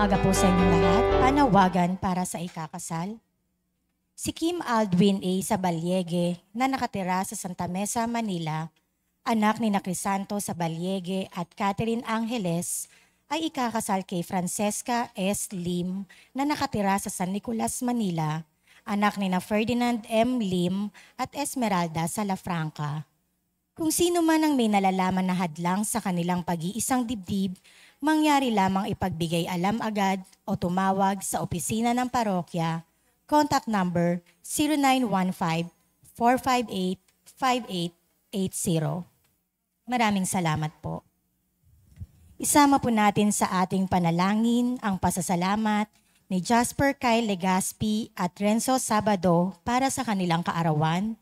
umaga po sa inyong lahat. Panawagan para sa ikakasal. Si Kim Aldwin A. Sabaliege na nakatira sa Santa Mesa, Manila, anak ni Crisanto Sabaliege at Catherine Angeles, ay ikakasal kay Francesca S. Lim na nakatira sa San Nicolas, Manila, anak ni Ferdinand M. Lim at Esmeralda Salafranca. Kung sino man ang may nalalaman na hadlang sa kanilang pag-iisang dibdib, mangyari lamang ipagbigay alam agad o tumawag sa opisina ng parokya. Contact number 0915-458-5880. Maraming salamat po. Isama po natin sa ating panalangin ang pasasalamat ni Jasper Kyle Legaspi at Renzo Sabado para sa kanilang kaarawan.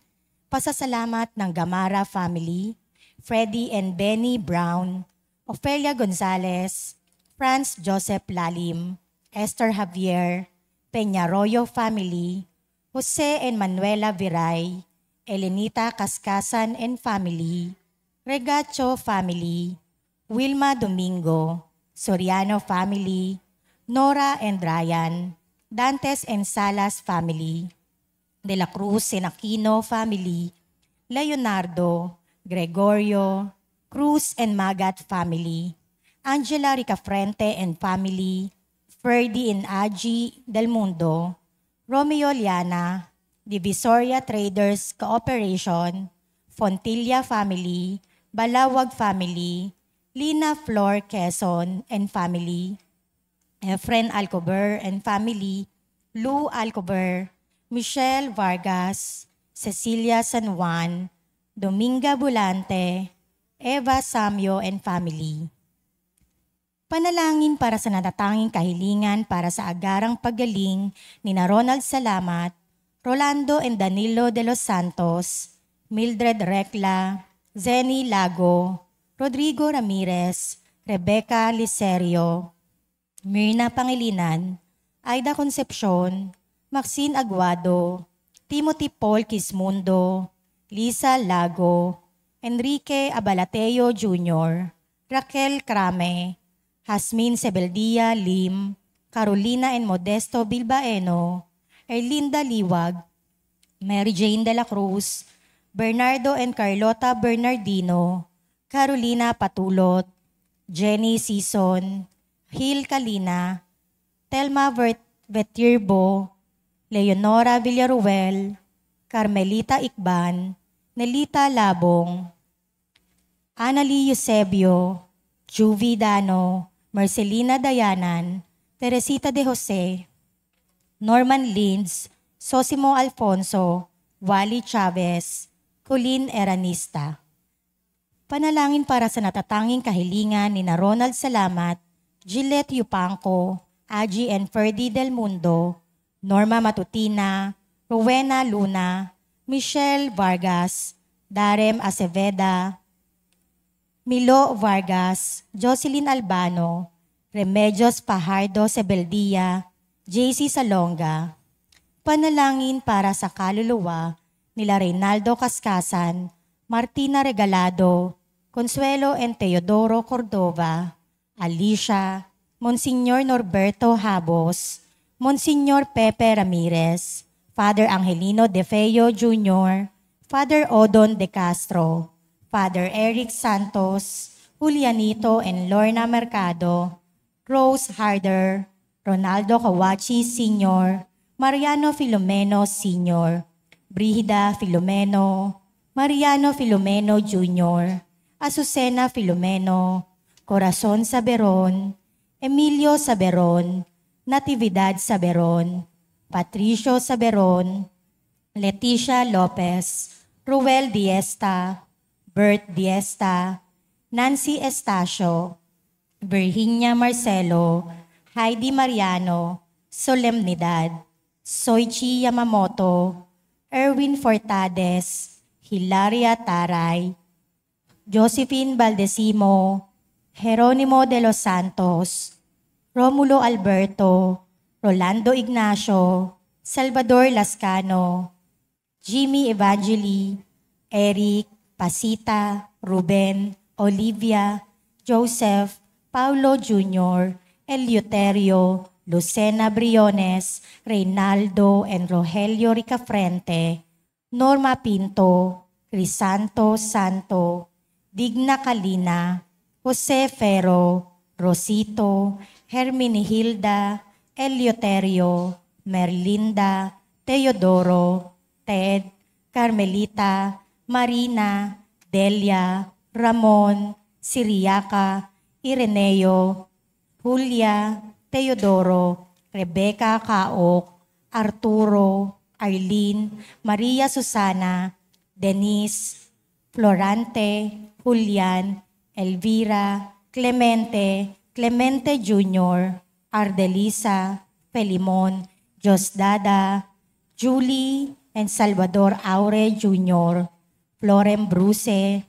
Pasasalamat ng Gamara family, Freddie and Benny Brown, Ofelia Gonzalez, Franz Joseph Lalim, Esther Javier, Peñarroyo family, Jose and Manuela Viray, Elenita Kaskasan and family, Regacho family, Wilma Domingo, Soriano family, Nora and Ryan, Dantes and Salas family, De la Cruz and Aquino family, Leonardo, Gregorio, Cruz and Magat family, Angela Ricafrente and family, Ferdy and Aji Del Mundo, Romeo Liana, Divisoria Traders Cooperation, Fontilla family, Balawag family, Lina Flor Quezon and family, Efren Alcober and family, Lou Alcober, Michelle Vargas, Cecilia San Juan, Dominga Bulante, Eva Samyo and family. Panalangin para sa natatanging kahilingan para sa agarang paggaling ni Ronald Salamat, Rolando and Danilo de los Santos, Mildred Recla, Zenny Lago, Rodrigo Ramirez, Rebecca Licerio, Myrna Pangilinan, Aida Concepcion, Maxine Aguado, Timothy Paul Quismundo, Lisa Lago, Enrique Abalateo Jr., Raquel Crame, Jasmine Sebeldia Lim, Carolina and Modesto Bilbaeno, Erlinda Liwag, Mary Jane de la Cruz, Bernardo and Carlota Bernardino, Carolina Patulot, Jenny Sison, Hil Kalina, Telma Vetirbo, Leonora Villaruel, Carmelita Ikban, Nelita Labong, Annalie Eusebio, Juvie Dano, Marcelina Dayanan, Teresita de Jose, Norman Linds, Sosimo Alfonso, Wally Chavez, Colleen Eranista. Panalangin para sa natatanging kahilingan ni Ronald Salamat, Gillette Yupanco, Aji and Ferdy Del Mundo, Norma Matutina, Rowena Luna, Michelle Vargas, Darem Aceveda, Milo Vargas, Jocelyn Albano, Remedios Pajardo Sebeldia, JC Salonga. Panalangin para sa kaluluwa nila Reynaldo Kaskasan, Martina Regalado, Consuelo and Teodoro Cordova, Alicia, Monsignor Norberto Habos, Monsignor Pepe Ramirez, Father Angelino De Feo Jr., Father Odon De Castro, Father Eric Santos, Julianito and Lorna Mercado, Rose Harder, Ronaldo Kawachi Sr., Mariano Filomeno Sr., Brigida Filomeno, Mariano Filomeno Jr., Azucena Filomeno, Corazon Saberon, Emilio Saberon, Natividad Saberon, Patricio Saberon, Leticia Lopez, Ruel Diesta, Bert Diesta, Nancy Estacio, Virginia Marcelo, Heidi Mariano, Solemnidad, Soichi Yamamoto, Erwin Fortades, Hilaria Taray, Josephine Valdesimo, Jeronimo de los Santos, Romulo Alberto, Rolando Ignacio, Salvador Lascano, Jimmy Evangeli, Eric, Pasita, Ruben, Olivia, Joseph, Paulo Jr., Eleuterio, Lucena Briones, Reynaldo and Rogelio Ricafrente, Norma Pinto, Crisanto Santo, Digna Calina, Jose Ferro, Rosito, Herminihilda, Eleuterio, Merlinda, Teodoro, Ted, Carmelita, Marina, Delia, Ramon, Siriaca, Ireneo, Julia, Teodoro, Rebecca Caok, Arturo, Arlene, Maria Susana, Denise, Florante, Julian, Elvira, Clemente, Clemente Jr., Ardelisa, Felimon, Josdada, Julie, and Salvador Aure Jr., Florem Bruce,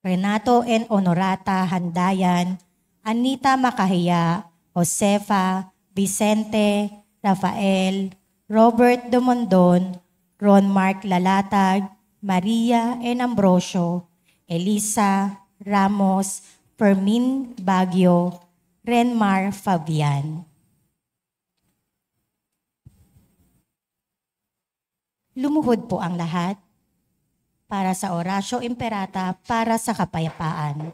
Renato and Honorata Handayan, Anita Makahiya, Josefa, Vicente, Rafael, Robert Dumondon, Ron Mark Lalatag, Maria and Ambrosio, Elisa, Ramos, Fermin Baguio, Renmar Fabian. Lumuhod po ang lahat para sa Oratio Imperata para sa kapayapaan.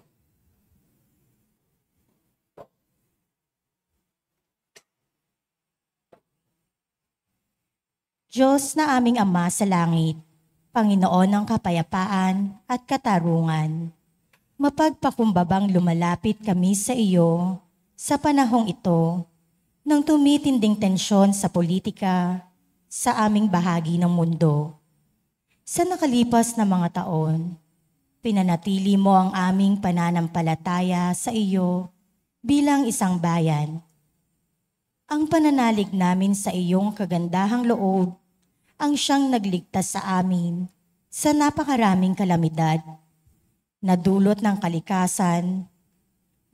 Diyos na aming Ama sa langit, Panginoon ng kapayapaan at katarungan, mapagpakumbabang lumalapit kami sa iyo sa panahong ito ng tumitinding tensyon sa politika sa aming bahagi ng mundo. Sa nakalipas na mga taon, pinanatili mo ang aming pananampalataya sa iyo bilang isang bayan. Ang pananalig namin sa iyong kagandahang loob ang siyang nagligtas sa amin sa napakaraming kalamidad na dulot ng kalikasan,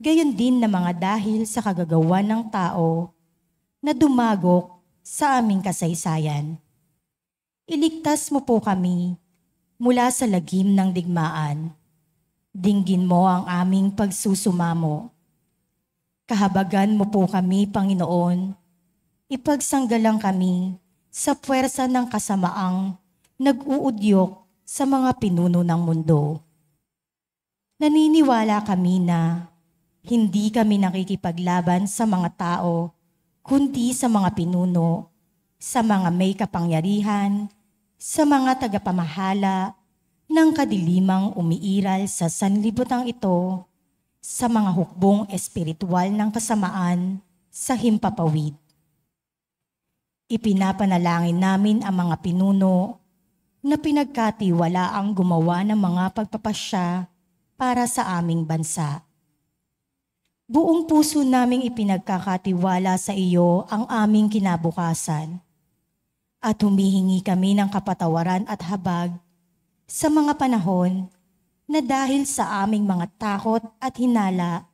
gayon din na mga dahil sa kagagawan ng tao na dumagok sa aming kasaysayan. Iligtas mo po kami mula sa lagim ng digmaan. Dinggin mo ang aming pagsusumamo. Kahabagan mo po kami, Panginoon. Ipagsanggalang kami sa puwersa ng kasamaang nag-uudyok sa mga pinuno ng mundo. Naniniwala kami na hindi kami nakikipaglaban sa mga tao, kundi sa mga pinuno, sa mga may kapangyarihan, sa mga tagapamahala ng kadilimang umiiral sa sanlibutan ito, sa mga hukbong espiritual ng kasamaan sa himpapawid. Ipinapanalangin namin ang mga pinuno na pinagkatiwalaang gumawa ng mga pagpapasya para sa aming bansa. Buong puso naming ipinagkakatiwala sa iyo ang aming kinabukasan at humihingi kami ng kapatawaran at habag sa mga panahon na dahil sa aming mga takot at hinala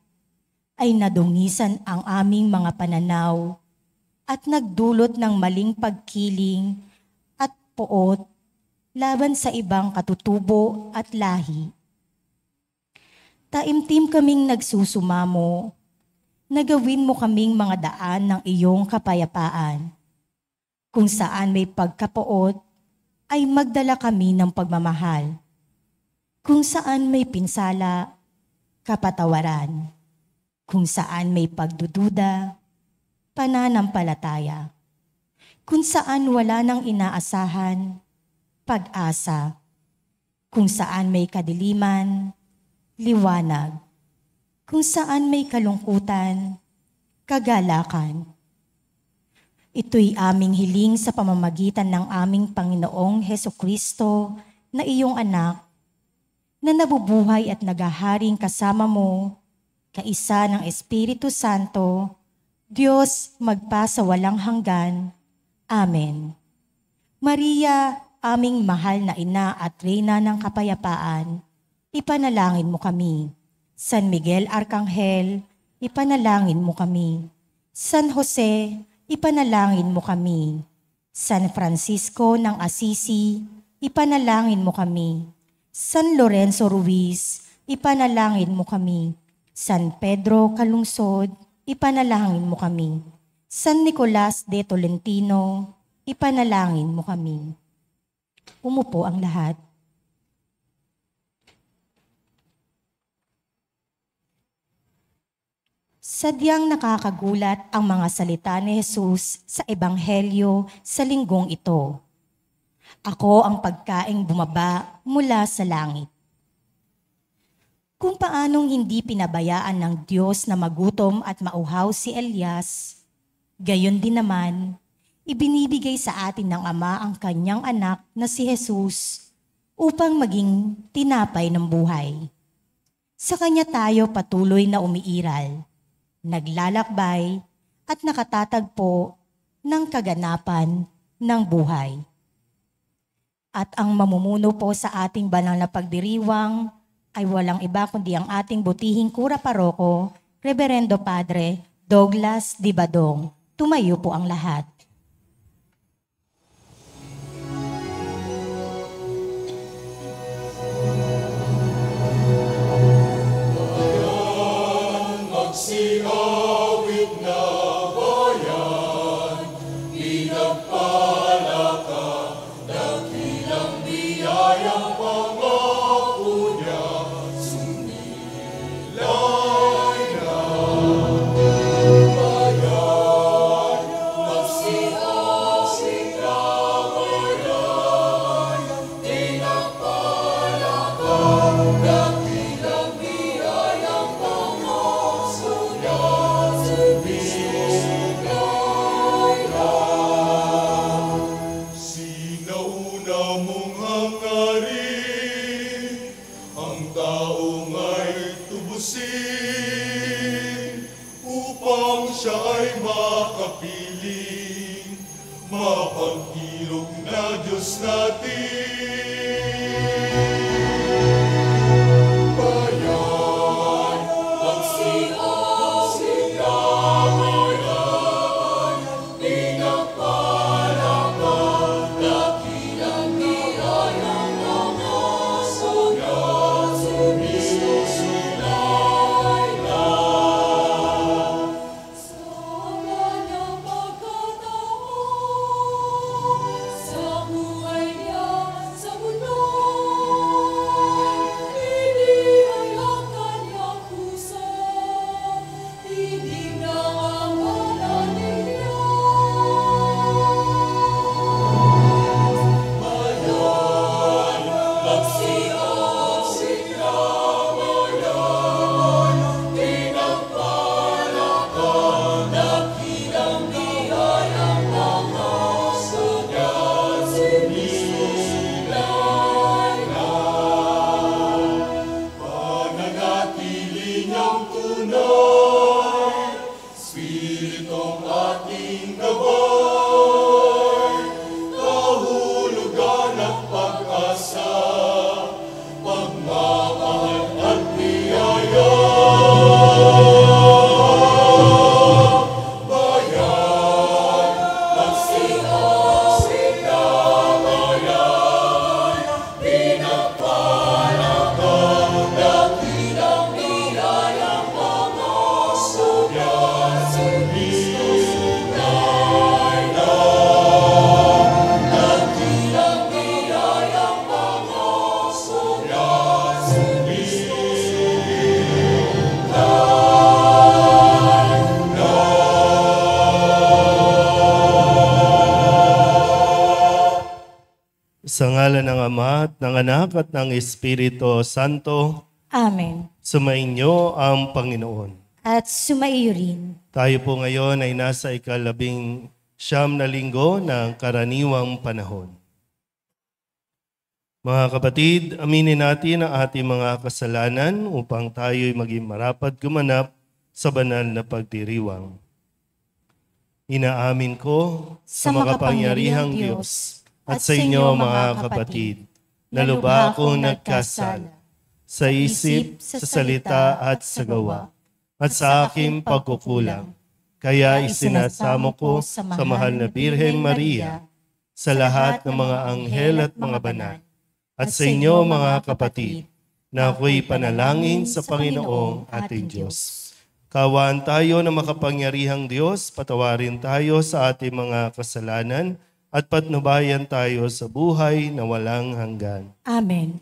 ay nadungisan ang aming mga pananaw at nagdulot ng maling pagkiling at poot laban sa ibang katutubo at lahi. Taimtim kaming nagsusumamo na gawin mo kaming mga daan ng iyong kapayapaan. Kung saan may pagkapoot, ay magdala kami ng pagmamahal. Kung saan may pinsala, kapatawaran. Kung saan may pagdududa, pananampalataya. Kung saan wala nang inaasahan, pag-asa. Kung saan may kadiliman, liwanag. Kung saan may kalungkutan, kagalakan. Ito'y aming hiling sa pamamagitan ng aming Panginoong Hesukristo na iyong anak, na nabubuhay at naghaharing kasama mo, kaisa ng Espiritu Santo, Diyos magpa sa walang hanggan. Amen. Maria, aming mahal na ina at reyna ng kapayapaan, ipanalangin mo kami. San Miguel Arcangel, ipanalangin mo kami. San Jose, ipanalangin mo kami. San Francisco ng Assisi, ipanalangin mo kami. San Lorenzo Ruiz, ipanalangin mo kami. San Pedro Calungsod, ipanalangin mo kami. San Nicolas de Tolentino, ipanalangin mo kami. Umupo ang lahat. Sadyang nakakagulat ang mga salita ni Jesus sa Ebanghelyo sa linggong ito. Ako ang pagkaing bumaba mula sa langit. Kung paanong hindi pinabayaan ng Diyos na magutom at mauhaw si Elias, gayon din naman, ibinibigay sa atin ng Ama ang kanyang anak na si Jesus upang maging tinapay ng buhay. Sa kanya tayo patuloy na umiiral, naglalakbay at nakatatagpo ng kaganapan ng buhay. At ang mamumuno po sa ating banal na pagdiriwang ay walang iba kundi ang ating butihing kura paroko, Reverendo Padre Douglas Di Badong. Tumayo po ang lahat. Magsiawit na bayan, pinagpala ka, dakilang biyayang pangako niya, sumilay na. Bayan, magsiawit na bayan, pinagpala ka, dakilang biyayang pangako niya, sinauna mong hangarin, ang taong ay tubusin, upang siya ay makapiling, mapag-ilog na Diyos natin. Bayan, magsiawit na bayan, pinagpala ka, dakilang biyayang pangako niya, sumisilay na. Sama ng pagkataon, sa buhay niya, sa mundo, hindi ay ang kanyang puso, tinig ng amalanin niya. Bayan, magsiawit na bayan, pinagpala ka, dakilang biyayang pangako niya, sumisilay na. Pananatili niyang tunay, Spiritong ating gabay, kahulugan at pag-asa, pagmamahal at biyaya. Bayan, magsiawit na bayan, pinagpala ka, dakilang biyayang pangako niya, sumisilay na. Dakilang biyayang pangako niya, sumisilay na. Sa ngalan ng Ama at ng Anak at ng Espiritu Santo, Amen. sumainyo ang Panginoon. At sumaiyo rin. Tayo po ngayon ay nasa ika-19 na linggo ng karaniwang panahon. Mga kapatid, aminin natin ang ating mga kasalanan upang tayo'y maging marapat gumanap sa banal na pagdiriwang. Inaamin ko sa makapangyarihang Diyos at sa inyo mga kapatid, na lubha akong nagkasala sa isip, sa salita at sa gawa, at sa aking pagkukulang. Kaya isinasamo ko sa mahal na Birhen Maria, sa lahat ng mga anghel at mga banal, at sa inyo mga kapatid, na ako'y panalangin sa Panginoong ating Diyos. Kaawaan tayo na makapangyarihang Diyos, patawarin tayo sa ating mga kasalanan at patnubayan tayo sa buhay na walang hanggan. Amen.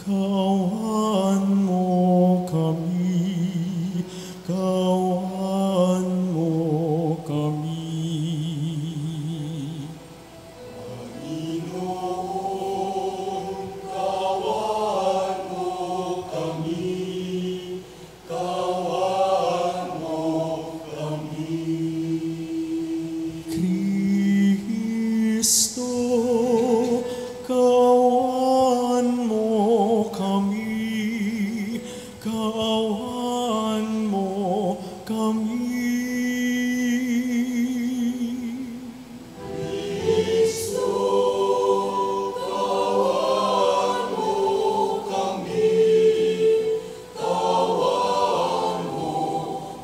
Kawan mo kami, kawan mo kami. Panginoon, kawan mo kami, kawan mo kami. Kristo, kawan mo kami, kawan mo kami. Kristo, kawan mo kami, kawan mo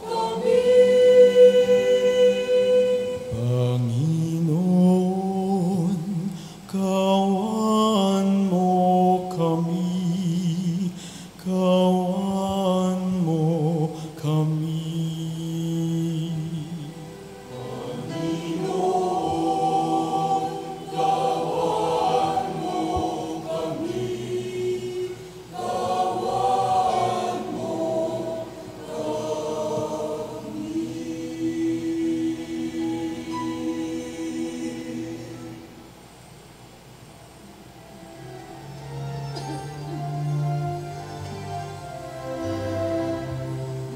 kami. Panginoon, kawan mo kami, kawan mo kami. Panginoon, kawan mo kami, kawan mo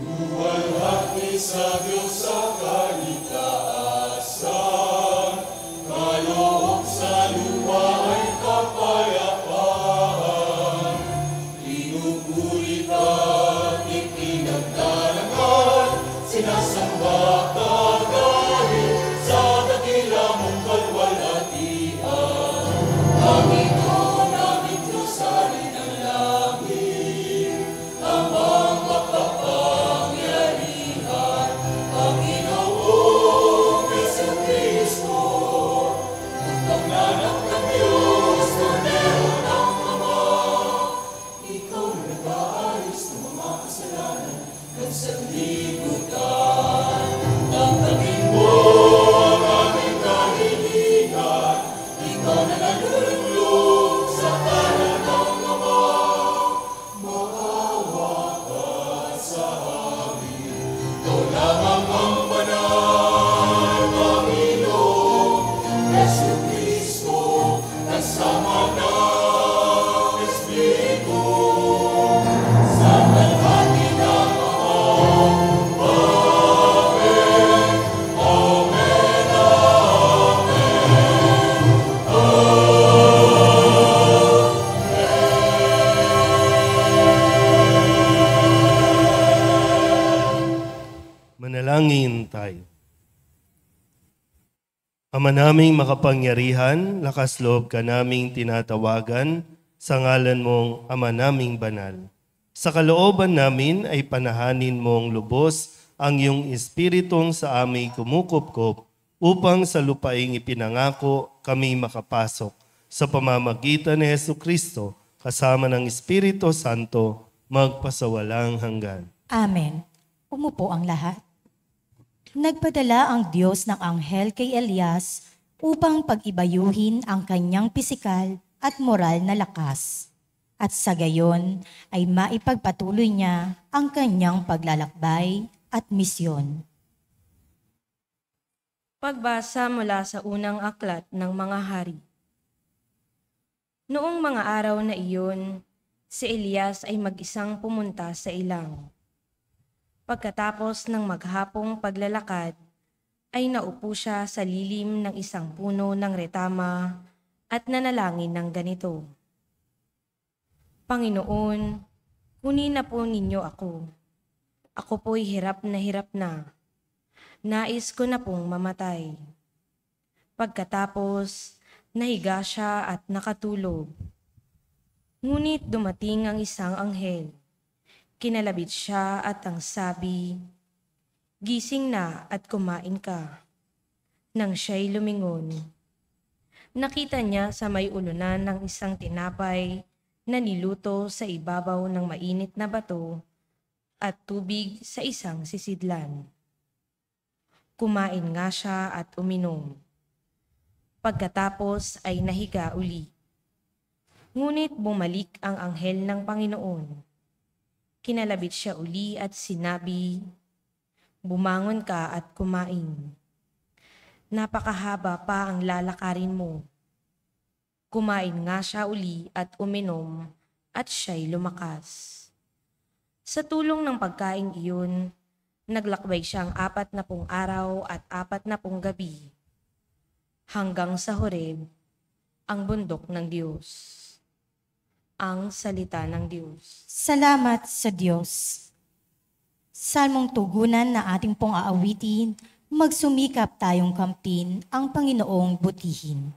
Luwalhati sa Diyos sa kaligtasan, kaloob sa lupa ay kapayapaan. Pinupuri ka, ipinagdarangan, sinasamba ka dahil sa dakila mong kalwalhatian. Panginoon, aming Diyos, hari ng langit, amang makapangyarihan, Panginoong Jesucristo, pagnanak ng Diyos, Kordero ng Ama, ikaw na nag-aayos ng mga kasalanan ng sanlibutan. Tanggapin mo ang aming kahilingan, ikaw na nalulunglog sa kanan ng Ama. Maawa ka sa amin, ikaw lamang ang banal, Panginoon Jesucristo, kasama ng Espiritu, sa kalahati ng Ama. Amen, amen, amen. Manalangin tayo. Ama naming makapangyarihan, lakas loob ka naming tinatawagan sa ngalan mong Ama naming banal. Sa kalooban namin ay panahanin mong lubos ang iyong espiritong sa aming kumukupkop upang sa lupaing ipinangako kami makapasok sa pamamagitan ni Jesucristo kasama ng Espiritu Santo magpasawalang hanggan. Amen. Umupo ang lahat. Nagpadala ang Diyos ng anghel kay Elias upang pag-ibayuhin ang kanyang pisikal at moral na lakas. At sa gayon ay maipagpatuloy niya ang kanyang paglalakbay at misyon. Pagbasa mula sa unang aklat ng mga hari. Noong mga araw na iyon, si Elias ay mag-isang pumunta sa ilang. Pagkatapos ng maghapong paglalakad, ay naupo siya sa lilim ng isang puno ng retama at nanalangin ng ganito. Panginoon, kunin na po ninyo ako. Ako po'y hirap na. Nais ko na pong mamatay. Pagkatapos, nahiga siya at nakatulog. Ngunit dumating ang isang anghel. Kinalabit siya at ang sabi, "Gising na at kumain ka." Nang siya'y lumingon, nakita niya sa may ulunan ng isang tinapay na niluto sa ibabaw ng mainit na bato at tubig sa isang sisidlan. Kumain nga siya at uminom. Pagkatapos ay nahiga uli. Ngunit bumalik ang anghel ng Panginoon. Kinalabit siya uli at sinabi, "Bumangon ka at kumain. Napakahaba pa ang lalakarin mo." Kumain nga siya uli at uminom at siya'y lumakas. Sa tulong ng pagkain iyon, naglakbay siyang 40 araw at 40 gabi hanggang sa Horeb, ang bundok ng Diyos. Ang salita ng Diyos. Salamat sa Diyos. Salmong tugunan na ating pong aawitin, magsumikap tayong kamtin ang Panginoong butihin.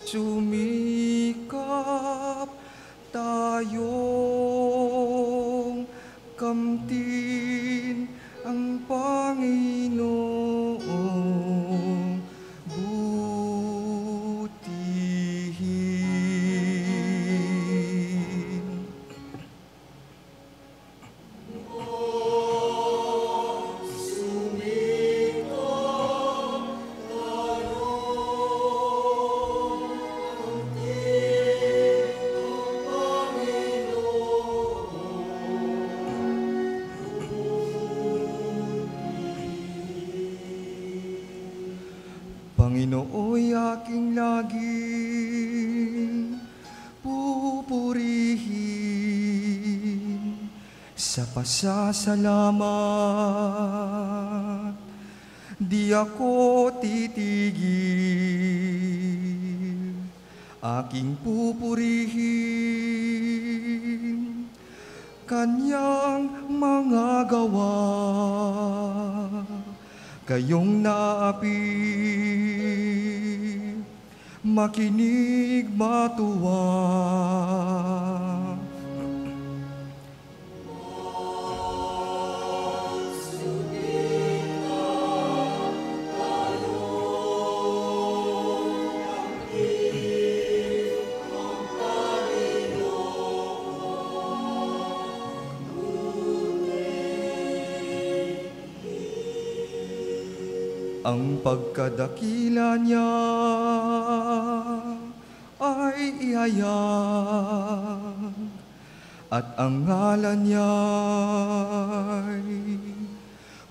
Sumikap tayong kamtin ang Panginoong butihin. Panginooy aking laging pupurihin sa pasasalamat. Di ako titigil, aking pupurihin kanyang mga gawa. Kayong naapi, makinig matuwa. Ang pagkadakila niya ay ihayag, at ang ngalan niya ay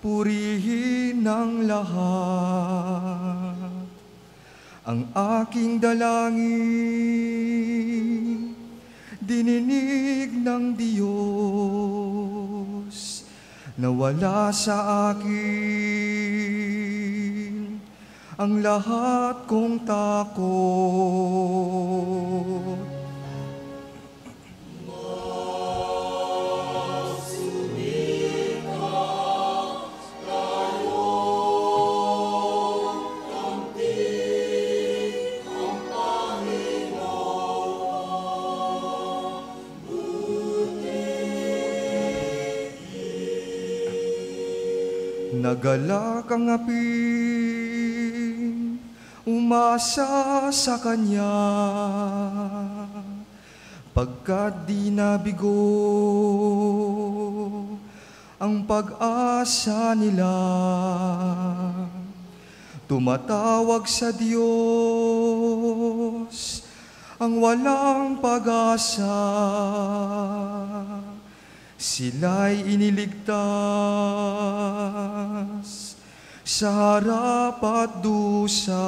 purihin ng lahat. Ang aking dalangin, dininig ng Diyos, nawala sa akin ang lahat kong takot. Nagalak ang aping umasa sa Kanya, pagkat di nabigo ang pag-asa nila. Tumatawag sa Diyos ang walang pag-asa. Sila'y iniligtas sa harap at dusa.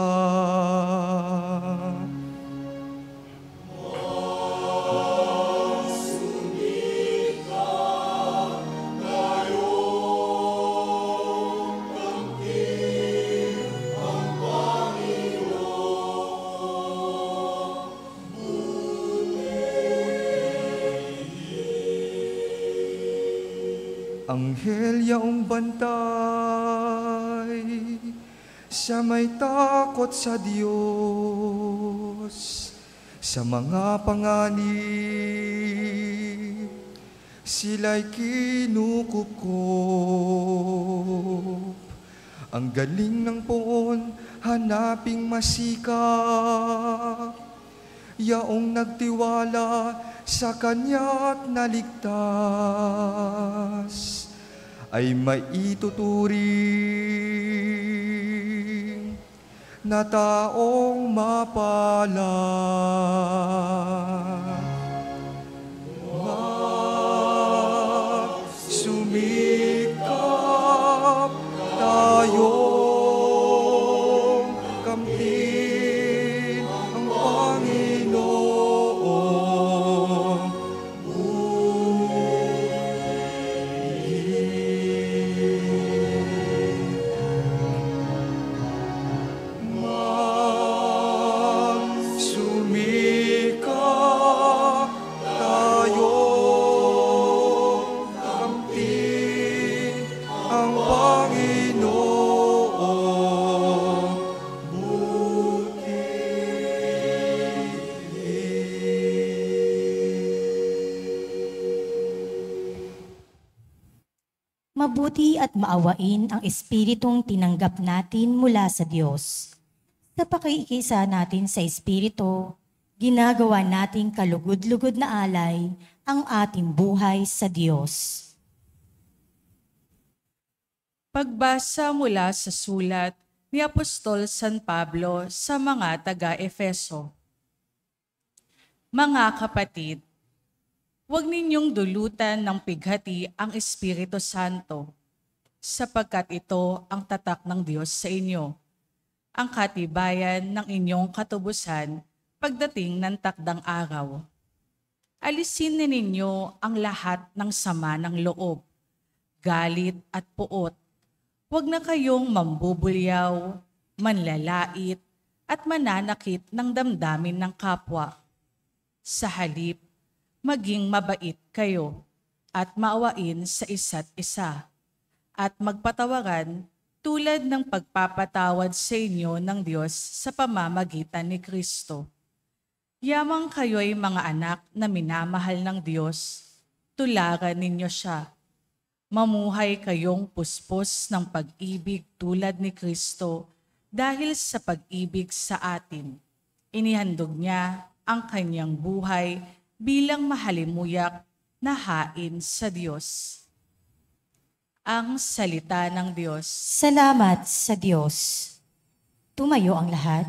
Anghel yaong bantay, sa may takot sa Diyos, sa mga panganib, sila'y kinukupkup. Ang galing ng poon, hanaping masikap, yaong nagtiwala sa kanya't naligtas, ay maituturing na taong mapalad. Sumikap tayong kamtin ang Panginoon. Sumikap tayong kamtin ang Panginoon. Mabuti at maawain ang espiritong tinanggap natin mula sa Diyos. Sa pakikisa natin sa Espiritu, ginagawa nating kalugod-lugod na alay ang ating buhay sa Diyos. Pagbasa mula sa sulat ni Apostol San Pablo sa mga taga-Efeso. Mga kapatid, huwag ninyong dulutan ng pighati ang Espiritu Santo, sapagkat ito ang tatak ng Diyos sa inyo, ang katibayan ng inyong katubusan pagdating ng takdang araw. Alisin ninyo ang lahat ng sama ng loob, galit at puot. Huwag na kayong mambubulyaw, manlalait at mananakit ng damdamin ng kapwa. Sa halip, maging mabait kayo at maawain sa isa't isa at magpatawaran tulad ng pagpapatawad sa inyo ng Diyos sa pamamagitan ni Kristo. Yamang kayo'y mga anak na minamahal ng Diyos, tularan ninyo siya. Mamuhay kayong puspos ng pag-ibig tulad ni Kristo dahil sa pag-ibig sa atin. Inihandog niya ang kanyang buhay bilang mahalimuyak na hain sa Diyos. Ang salita ng Diyos. Salamat sa Diyos. Tumayo ang lahat.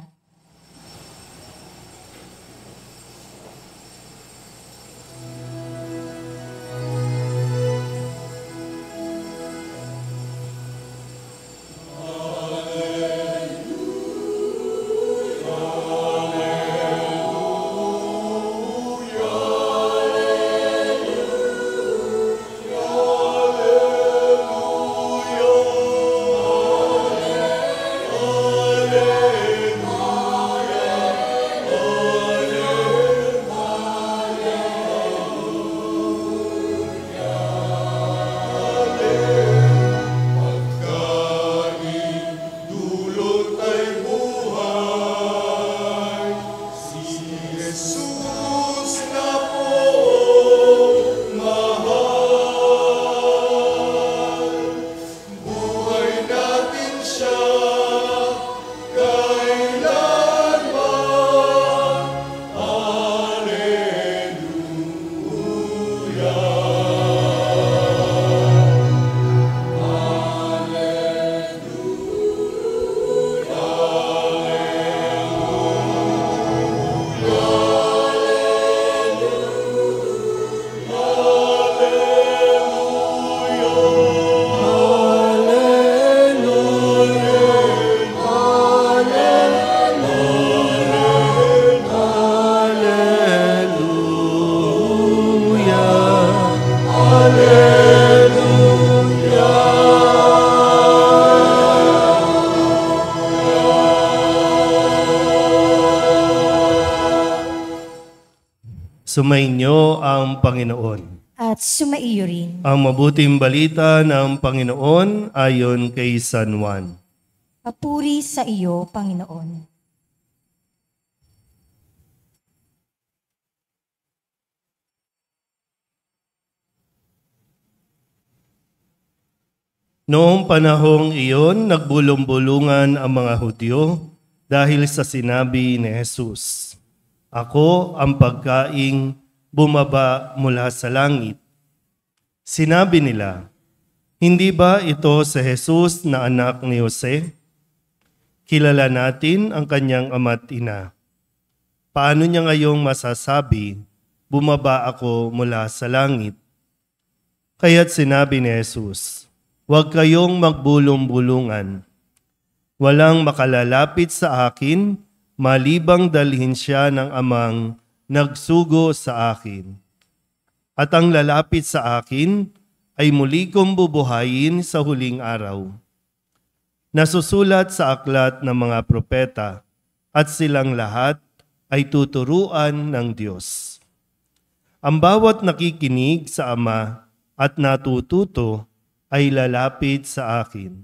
Sumainyo ang Panginoon. at sumaiyo rin. Ang mabuting balita ng Panginoon ayon kay San Juan. Papuri sa iyo, Panginoon. Noong panahong iyon, nagbulong-bulungan ang mga Hudyo dahil sa sinabi ni Jesus, "Ako ang pagkaing bumaba mula sa langit." Sinabi nila, "Hindi ba ito si Jesus na anak ni Jose? Kilala natin ang kanyang ama't ina. Paano niya ngayong masasabi, 'Bumaba ako mula sa langit'?" Kaya't sinabi ni Jesus, "Huwag kayong magbulong-bulungan. Walang makalalapit sa akin, malibang dalhin siya ng amang nagsugo sa akin. At ang lalapit sa akin ay muli kong bubuhayin sa huling araw." Nasusulat sa aklat ng mga propeta, at silang lahat ay tuturuan ng Diyos. Ang bawat nakikinig sa Ama at natututo ay lalapit sa akin.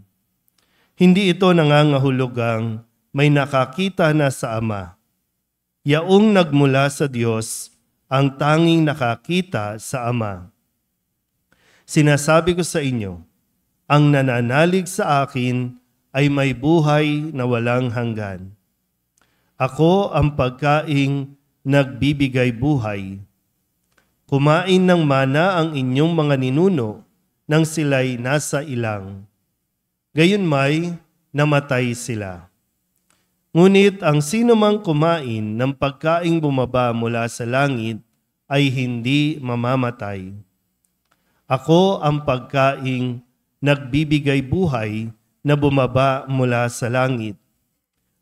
Hindi ito nangangahulugang may nakakita na sa Ama. Yaong nagmula sa Diyos ang tanging nakakita sa Ama. Sinasabi ko sa inyo, ang nananalig sa akin ay may buhay na walang hanggan. Ako ang pagkaing nagbibigay buhay. Kumain ng mana ang inyong mga ninuno nang sila'y nasa ilang. Gayunmay, namatay sila. Ngunit ang sinumang kumain ng pagkaing bumaba mula sa langit ay hindi mamamatay. Ako ang pagkaing nagbibigay buhay na bumaba mula sa langit.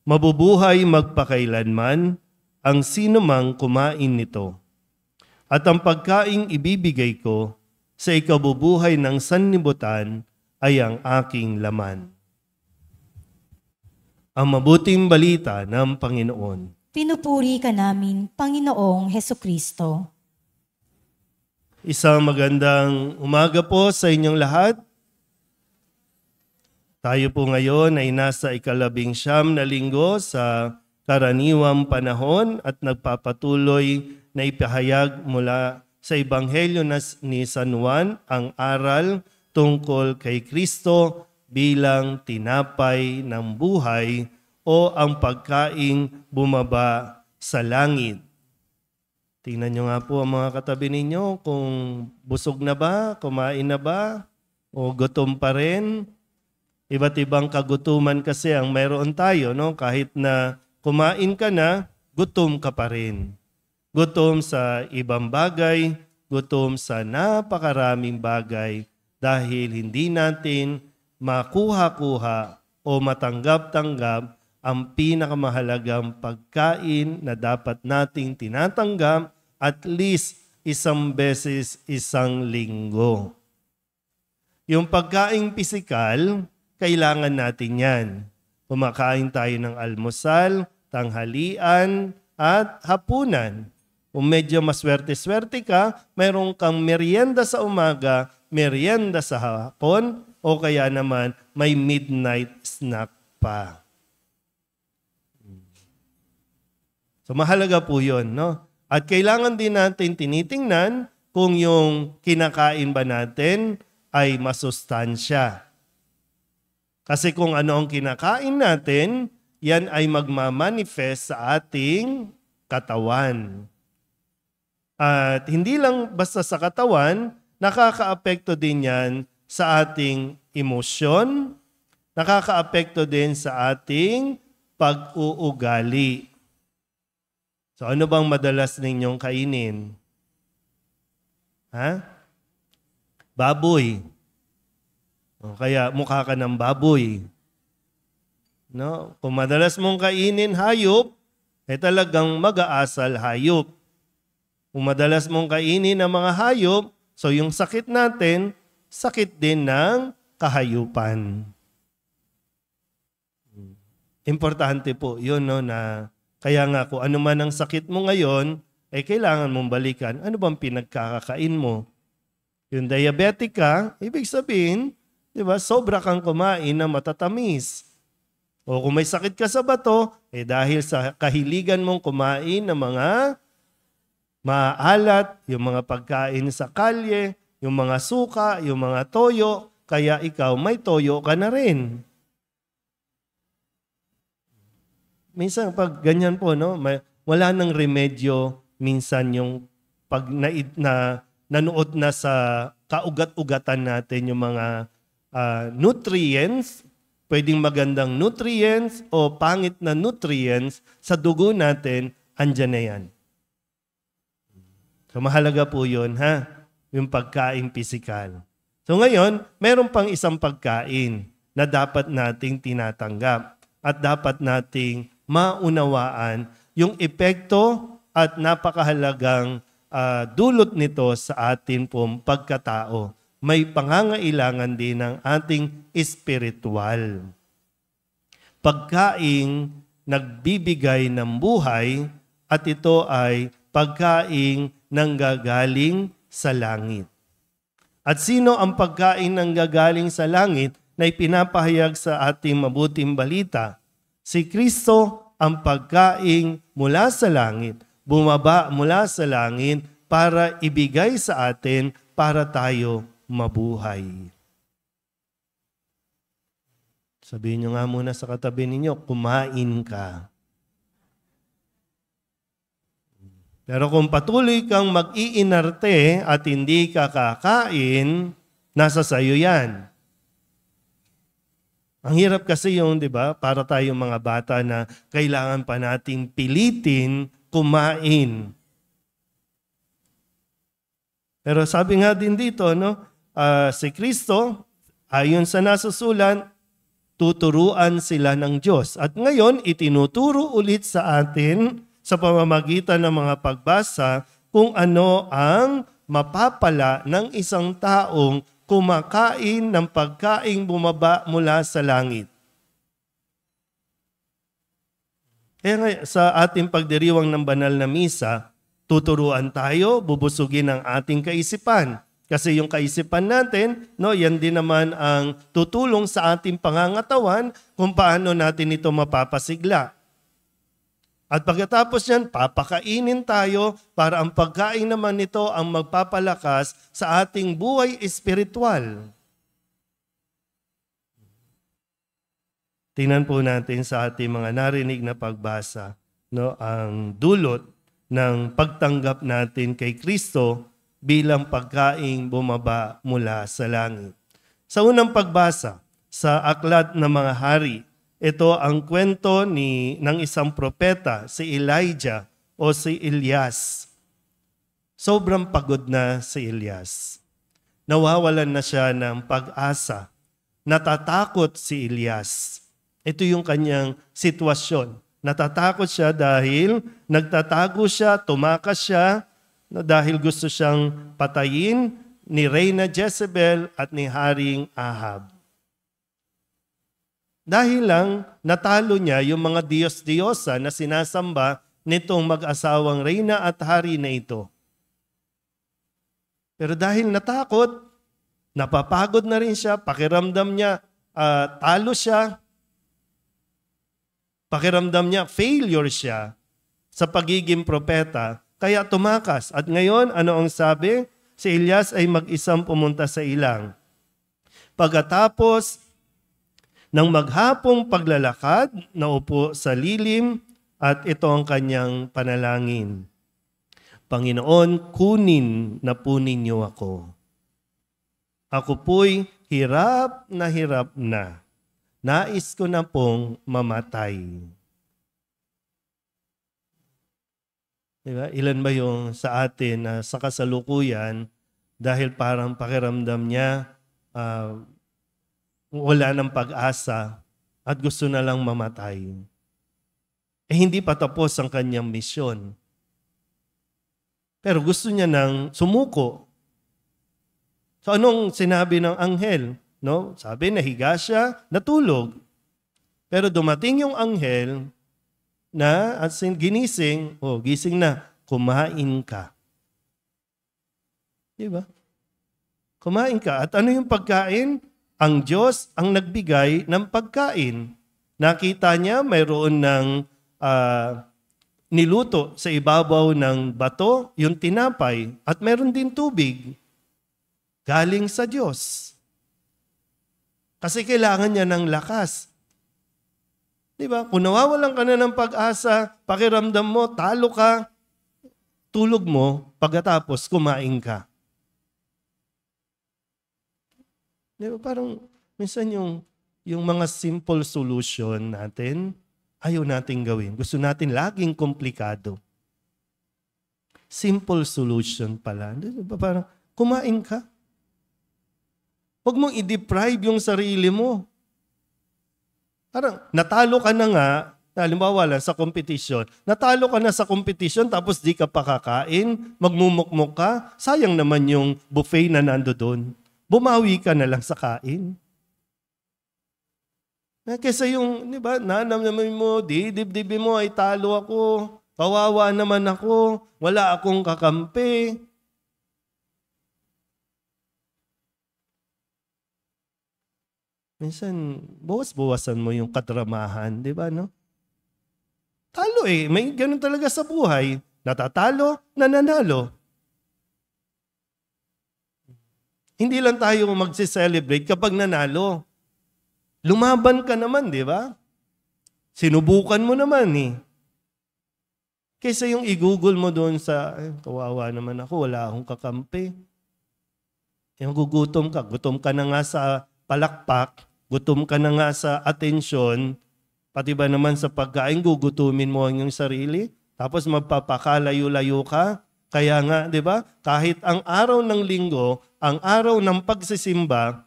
Mabubuhay magpakailanman ang sinumang kumain nito. At ang pagkaing ibibigay ko sa ikabubuhay ng sanlibutan ay ang aking laman. Ang mabuting balita ng Panginoon. Pinupuri ka namin, Panginoong Hesukristo. Isang magandang umaga po sa inyong lahat. Tayo po ngayon ay nasa 19 na linggo sa karaniwang panahon at nagpapatuloy na ipahayag mula sa Ebanghelyo ni San Juan ang aral tungkol kay Kristo bilang tinapay ng buhay o ang pagkaing bumaba sa langit. Tingnan nyo nga po ang mga katabi ninyo kung busog na ba, kumain na ba, o gutom pa rin. Iba't ibang kagutuman kasi ang mayroon tayo, no? Kahit na kumain ka na, gutom ka pa rin. Gutom sa ibang bagay, gutom sa napakaraming bagay dahil hindi natin makuha-kuha o matanggap-tanggap ang pinakamahalagang pagkain na dapat nating tinatanggap at least isang beses isang linggo. Yung pagkaing pisikal, kailangan natin yan. Kumakain tayo ng almusal, tanghalian, at hapunan. Kung medyo maswerte-swerte ka, mayroon kang merienda sa umaga, merienda sa hapon, o kaya naman may midnight snack pa. So mahalaga po yun, no? At kailangan din natin tinitingnan kung yung kinakain ba natin ay masustansya. Kasi kung ano ang kinakain natin, yan ay magmamanifest sa ating katawan. At hindi lang basta sa katawan, nakakaapekto din yan sa ating emosyon, nakakaapekto din sa ating pag-uugali. So ano bang madalas ninyong kainin? Ha? Baboy. O kaya mukha ka ng baboy. No? Kung madalas mong kainin hayop, talagang mag-aasal hayop. Kung madalas mong kainin ng mga hayop, so yung sakit natin, sakit din ng kahayupan. Importante po yun, no, na kaya nga kung ano man ang sakit mo ngayon, kailangan mong balikan. Ano bang pinagkakakain mo? Yung diabetic ka, ibig sabihin, di ba, sobra kang kumain na matatamis. O kung may sakit ka sa bato, dahil sa kahiligan mong kumain ng mga maalat, yung mga pagkain sa kalye, yung mga suka, yung mga toyo, kaya ikaw may toyo ka na rin. Minsan pag ganyan po, no, wala nang remedyo minsan yung pag nanood na sa kaugat-ugatan natin yung mga nutrients, pwedeng magandang nutrients o pangit na nutrients sa dugo natin, andyan na yan. So mahalaga po yun, ha? Yung pagkain pisikal. So ngayon, meron pang isang pagkain na dapat nating tinatanggap at dapat nating maunawaan yung epekto at napakahalagang dulot nito sa atin pong pagkatao. May pangangailangan din ng ating espiritual. Pagkaing nagbibigay ng buhay at ito ay pagkaing nanggagaling sa langit. At sino ang pagkain nanggagaling sa langit na ipinapahayag sa ating mabuting balita? Si Kristo ang pagkaing mula sa langit, bumaba mula sa langit para ibigay sa atin para tayo mabuhay. Sabihin nyo nga muna sa katabi ninyo, kumain ka. Pero kung patuloy kang mag-iinarte at hindi ka kakain, nasa sayo yan. Ang hirap kasi yung, di ba, para tayong mga bata na kailangan pa nating pilitin kumain. Pero sabi nga din dito, no, si Kristo, ayon sa nasusulat, tuturuan sila ng Diyos. At ngayon, itinuturo ulit sa atin sa pamamagitan ng mga pagbasa kung ano ang mapapala ng isang taong kumakain ng pagkaing bumaba mula sa langit. Kaya sa ating pagdiriwang ng banal na misa, tuturuan tayo, bubusugin ang ating kaisipan. Kasi yung kaisipan natin, no, yan din naman ang tutulong sa ating pangangatawan kung paano natin ito mapapasigla. At pagkatapos yan, papakainin tayo para ang pagkain naman nito ang magpapalakas sa ating buhay espiritual. Tingnan po natin sa ating mga narinig na pagbasa, no, ang dulot ng pagtanggap natin kay Kristo bilang pagkaing bumaba mula sa langit. Sa unang pagbasa, sa Aklat ng Mga Hari, ito ang kwento ng isang propeta, si Elijah o si Elias. Sobrang pagod na si Elias. Nawawalan na siya ng pag-asa. Natatakot si Elias. Ito yung kanyang sitwasyon. Natatakot siya dahil nagtatago siya, tumakas siya, dahil gusto siyang patayin ni Reyna Jezebel at ni Haring Ahab. Dahil lang natalo niya yung mga Diyos-Diyosa na sinasamba nitong mag-asawang Reyna at Hari na ito. Pero dahil natakot, napapagod na rin siya, pakiramdam niya talo siya, pakiramdam niya failure siya sa pagiging propeta, kaya tumakas. At ngayon, ano ang sabi? Si Elias ay mag-isang pumunta sa ilang. Pagkatapos ng maghapong paglalakad, naupo sa lilim at ito ang kanyang panalangin. Panginoon, kunin na po ninyo ako. Ako po'y hirap na. Nais ko na pong mamatay. Diba? Ilan ba yung sa atin na sa kasalukuyan dahil parang pakiramdam niya wala ng pag-asa at gusto na lang mamatay. Hindi pa tapos ang kanyang misyon. Pero gusto niya nang sumuko. So anong sinabi ng anghel? No? Sabi, nahiga siya, natulog. Pero dumating yung anghel na at ginising, gising na, kumain ka. Diba? Kumain ka. At ano yung pagkain? Ang Diyos ang nagbigay ng pagkain. Nakita niya mayroon ng niluto sa ibabaw ng bato, yung tinapay, at mayroon din tubig. Galing sa Diyos. Kasi kailangan niya ng lakas. Di ba? Kung nawawalan ka na ng pag-asa, pakiramdam mo, talo ka, tulog mo, pagkatapos kumain ka. Di ba? Parang minsan yung mga simple solution natin, ayaw natin gawin. Gusto natin laging komplikado. Simple solution pala. Di ba? Parang kumain ka. Huwag mong i-deprive yung sarili mo. Parang natalo ka na nga, halimbawa lang sa competition, natalo ka na sa competition tapos di ka pa kakain, magmumukmuk ka, sayang naman yung buffet na nando doon. Bumawi ka na lang sa kain. Kesa yung, di ba, naman mo, dibdibin mo, ay talo ako, kawawa naman ako, wala akong kakampi. Minsan, bawas-bawasan mo yung kadramahan, di ba, no? Talo eh. May ganun talaga sa buhay. Natatalo, nananalo. Hindi lang tayo magse-celebrate kapag nanalo. Lumaban ka naman, di ba? Sinubukan mo naman eh. Kaysa yung i-google mo doon sa, kawawa naman ako, wala akong kakampi. Yung gutom ka na nga sa palakpak, gutom ka na nga sa atensyon, pati ba naman sa pagkain, gugutumin mo ang iyong sarili, tapos magpapakalayo-layo ka. Kaya nga, di ba, kahit ang araw ng linggo, ang araw ng pagsisimba,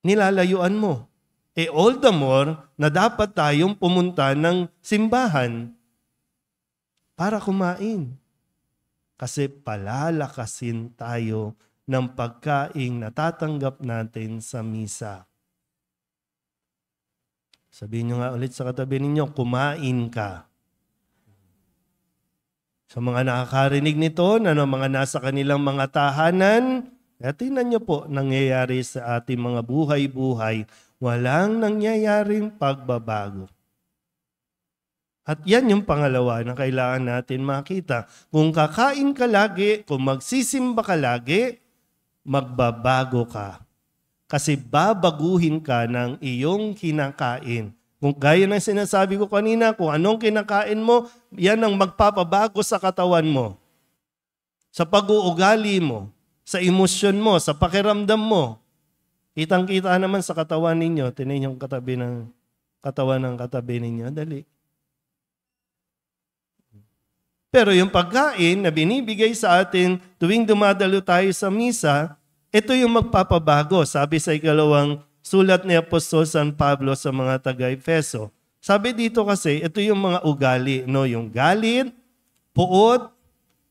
nilalayuan mo. All the more na dapat tayong pumunta ng simbahan para kumain. Kasi palalakasin tayo ng pagkaing natatanggap natin sa misa. Sabihin nyo nga ulit sa katabi ninyo, kumain ka. Sa mga nakakarinig nito, na mga nasa kanilang mga tahanan, tingnan nyo po, nangyayari sa ating mga buhay-buhay, walang nangyayaring pagbabago. At yan yung pangalawa na kailangan natin makita. Kung kakain ka lagi, kung magsisimba ka lagi, magbabago ka. Kasi babaguhin ka ng iyong kinakain. Kung gaya ng sinasabi ko kanina, kung anong kinakain mo, yan ang magpapabago sa katawan mo. Sa pag-uugali mo, sa emosyon mo, sa pakiramdam mo. Kitang-kita naman sa katawan ninyo. Tinayin yung katawan ng katabi ninyo. Dali. Pero yung pagkain na binibigay sa atin tuwing dumadalo tayo sa misa, ito yung magpapabago. Sabi sa ikalawang sulat ni Apostol San Pablo sa mga taga-Efeso. Sabi dito kasi, ito yung mga ugali, no? Yung galit, puot,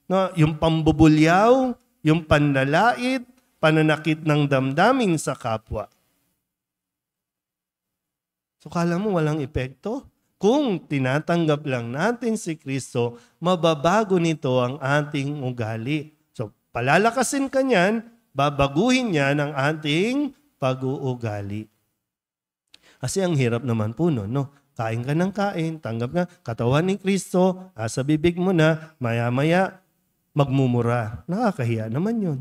no? Yung pambubulyaw, yung panlalait, pananakit ng damdamin sa kapwa. So kala mo walang epekto? Kung tinatanggap lang natin si Kristo, mababago nito ang ating ugali. So palalakasin ka niyan, babaguhin niya ng ating pag-uugali. Kasi ang hirap naman po no? Kain ka ng kain, tanggap nga, katawan ni Kristo, sa bibig mo na, maya-maya, magmumura. Nakakahiya naman yun.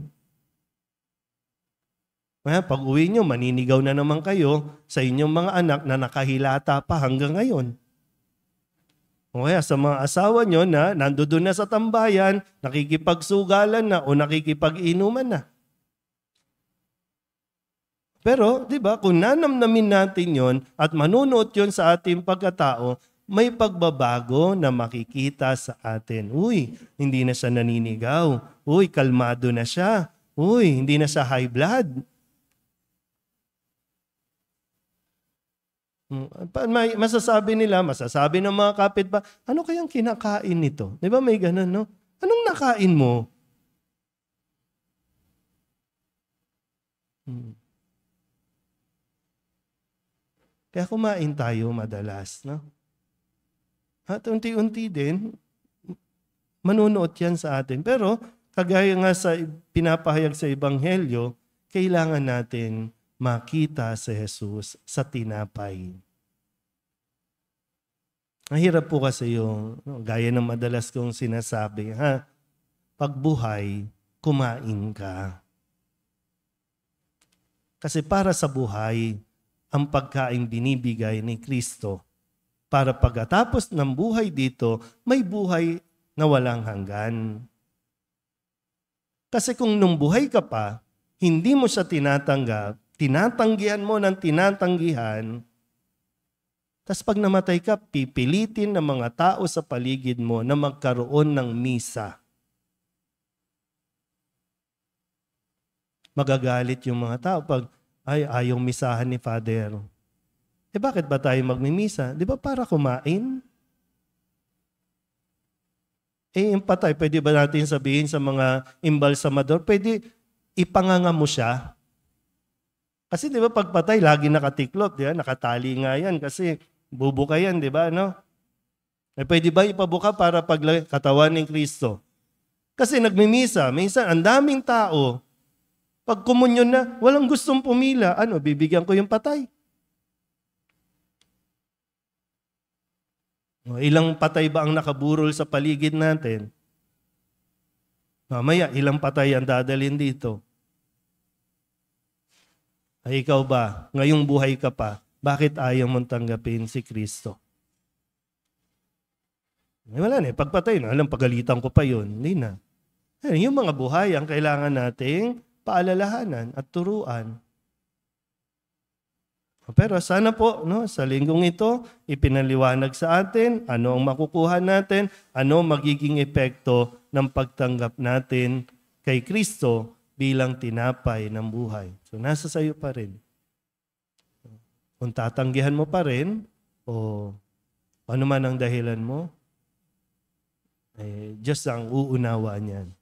Pag uwi nyo, maninigaw na naman kayo sa inyong mga anak na nakahilata pa hanggang ngayon. O kaya sa mga asawa nyo na nandoon na sa tambayan, nakikipagsugalan na o nakikipag-inuman na. Pero, di ba, kung nanamnamin natin yon at manunuot yon sa ating pagkatao, may pagbabago na makikita sa atin. Uy, hindi na siya naninigaw. Uy, kalmado na siya. Uy, hindi na siya high blood. Masasabi ng mga kapit pa, ano kayang kinakain nito? Di ba may ganun, no? Anong nakain mo? Kaya kumain tayo madalas, no? At unti-unti din, manunuot yan sa atin. Pero kagaya nga sa pinapahayag sa Ebanghelyo, kailangan natin makita si Jesus sa tinapay. Mahirap po kasi yung, gaya ng madalas kong sinasabi, pag buhay, kumain ka. Kasi para sa buhay, ang pagkain binibigay ni Kristo. Para pagkatapos ng buhay dito, may buhay na walang hanggan. Kasi kung nung buhay ka pa, hindi mo siya tinatanggap, tinatanggihan mo ng tinatanggihan, tas pag namatay ka, pipilitin ng mga tao sa paligid mo na magkaroon ng misa. Magagalit yung mga tao pag, ayaw misahan ni Father. Bakit ba tayo magmimisa? Di ba para kumain? Yung patay, pwede ba natin sabihin sa mga imbalsamador, pwede ipanganga mo siya? Kasi di ba pag patay, lagi nakatiklop, di ba? Nakatali nga yan kasi bubuka yan, di ba? No? Pwede ba ipabuka para katawan ng Kristo? Kasi nagmimisa, minsan ang daming tao, pag komunyon na, walang gustong pumila. Bibigyan ko yung patay. Ilang patay ba ang nakaburol sa paligid natin? Mamaya, ilang patay ang dadalhin dito? Ay ikaw ba, ngayong buhay ka pa, bakit ayaw mong tanggapin si Kristo? Wala na, pagpatay na, pagalitan ko pa yun. Hindi na. Yung mga buhay ang kailangan nating paalalahanan at turuan. Pero sana po, sa linggong ito, ipinaliwanag sa atin ano ang makukuha natin, ano magiging epekto ng pagtanggap natin kay Kristo bilang tinapay ng buhay. So nasa sayo pa rin. Kung tatanggihan mo pa rin, o ano man ang dahilan mo, Diyos ang uunawa niyan.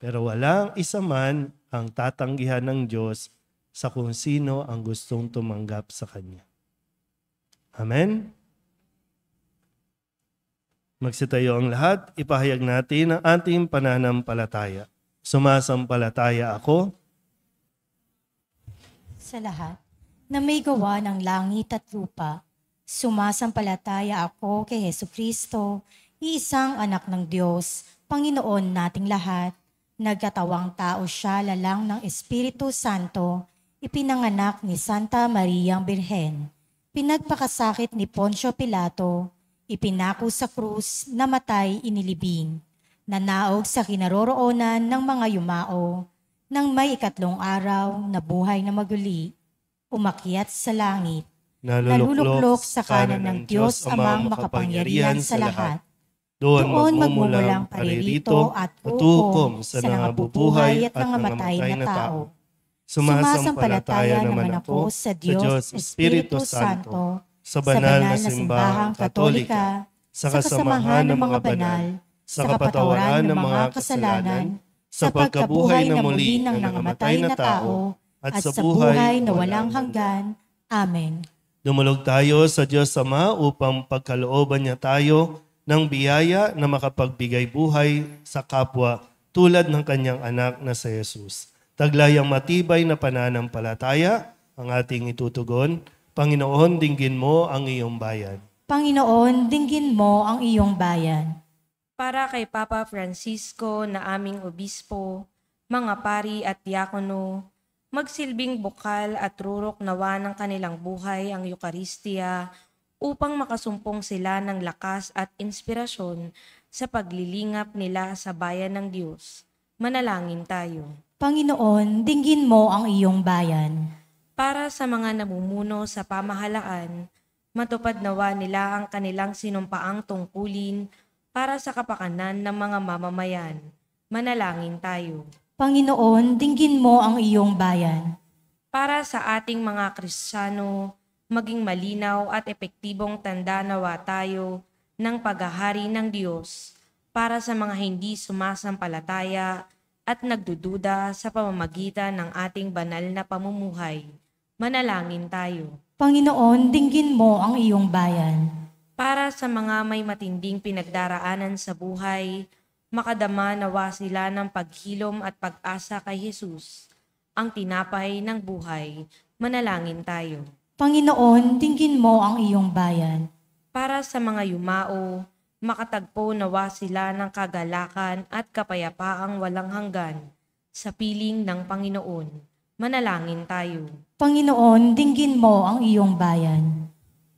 Pero walang isa man ang tatanggihan ng Diyos sa kung sino ang gustong tumanggap sa Kanya. Amen? Magsitayo ang lahat, ipahayag natin ang ating pananampalataya. Sumasampalataya ako Sa lahat na may gawa ng langit at lupa, sumasampalataya ako kay Hesukristo, iisang anak ng Diyos, Panginoon nating lahat. Nagkatawang tao siya lalang ng Espiritu Santo, ipinanganak ni Santa Mariang Birhen. Pinagpakasakit ni Poncio Pilato, ipinako sa krus, namatay inilibing. Nanaog sa kinaroroonan ng mga yumao, nang may ikatlong araw na buhay na maguli, umakyat sa langit, naluluklok sa kanan ng Diyos amang makapangyarihan sa lahat. Doon magmumulang paririto at hukom sa nangabubuhay at nangamatay na tao. Sumasampalataya naman ako sa Diyos Espiritu Santo, sa banal na simbahang katolika, sa kasamahan ng mga banal, sa kapatawaran ng mga kasalanan, sa pagkabuhay na muli ng nangamatay na tao, at sa buhay na walang hanggan. Amen. Dumulog tayo sa Diyos Ama upang pagkalooban niya tayo ng biyaya na makapagbigay buhay sa kapwa tulad ng kanyang anak na si Jesus. Taglayang matibay na pananampalataya ang ating itutugon. Panginoon, dinggin mo ang iyong bayan. Panginoon, dinggin mo ang iyong bayan. Para kay Papa Francisco na aming obispo, mga pari at diakono, magsilbing bukal at rurok nawa ng kanilang buhay ang Eukaristiya upang makasumpong sila ng lakas at inspirasyon sa paglilingap nila sa bayan ng Diyos. Manalangin tayo. Panginoon, dinggin mo ang iyong bayan. Para sa mga namumuno sa pamahalaan, matupad nawa nila ang kanilang sinumpaang tungkulin para sa kapakanan ng mga mamamayan. Manalangin tayo. Panginoon, dinggin mo ang iyong bayan. Para sa ating mga Kristiyano, maging malinaw at epektibong tanda nawa tayo ng paghahari ng Diyos para sa mga hindi sumasampalataya at nagdududa sa pamamagitan ng ating banal na pamumuhay. Manalangin tayo. Panginoon, dinggin mo ang iyong bayan. Para sa mga may matinding pinagdaraanan sa buhay, Makadama nawa sila ng paghilom at pag-asa kay Jesus, ang tinapay ng buhay. Manalangin tayo. Panginoon, dinggin mo ang iyong bayan. Para sa mga yumao, makatagpo nawa sila ng kagalakan at kapayapaang walang hanggan sa piling ng Panginoon. Manalangin tayo. Panginoon, dinggin mo ang iyong bayan.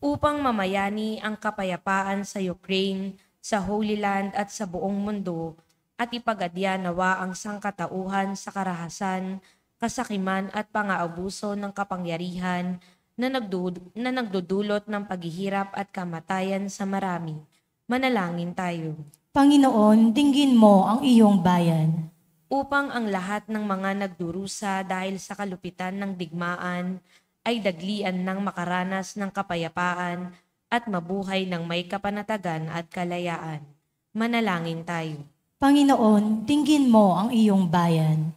Upang mamayani ang kapayapaan sa Ukraine, sa Holy Land at sa buong mundo, at ipagadya nawa ang sangkatauhan sa karahasan, kasakiman at pang-aabuso ng kapangyarihan na nagdudulot ng paghihirap at kamatayan sa marami. Manalangin tayo. Panginoon, dinggin mo ang iyong bayan. Upang ang lahat ng mga nagdurusa dahil sa kalupitan ng digmaan ay daglian ng makaranas ng kapayapaan at mabuhay ng may kapanatagan at kalayaan. Manalangin tayo. Panginoon, dinggin mo ang iyong bayan.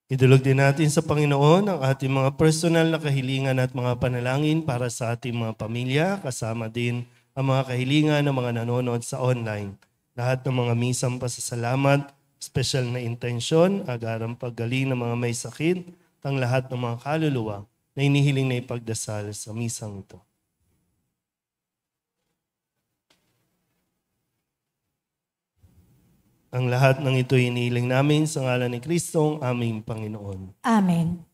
Idulog din natin sa Panginoon ang ating mga personal na kahilingan at mga panalangin para sa ating mga pamilya, kasama din ang mga kahilingan ng mga nanonood sa online. Lahat ng mga misang pasasalamat, special na intensyon, agarang paggaling ng mga may sakit, ang lahat ng mga kaluluwa na inihiling na ipagdasal sa misang ito. Ang lahat ng ito inihiling namin sa ngalan ni Kristo, ang aming Panginoon. Amen.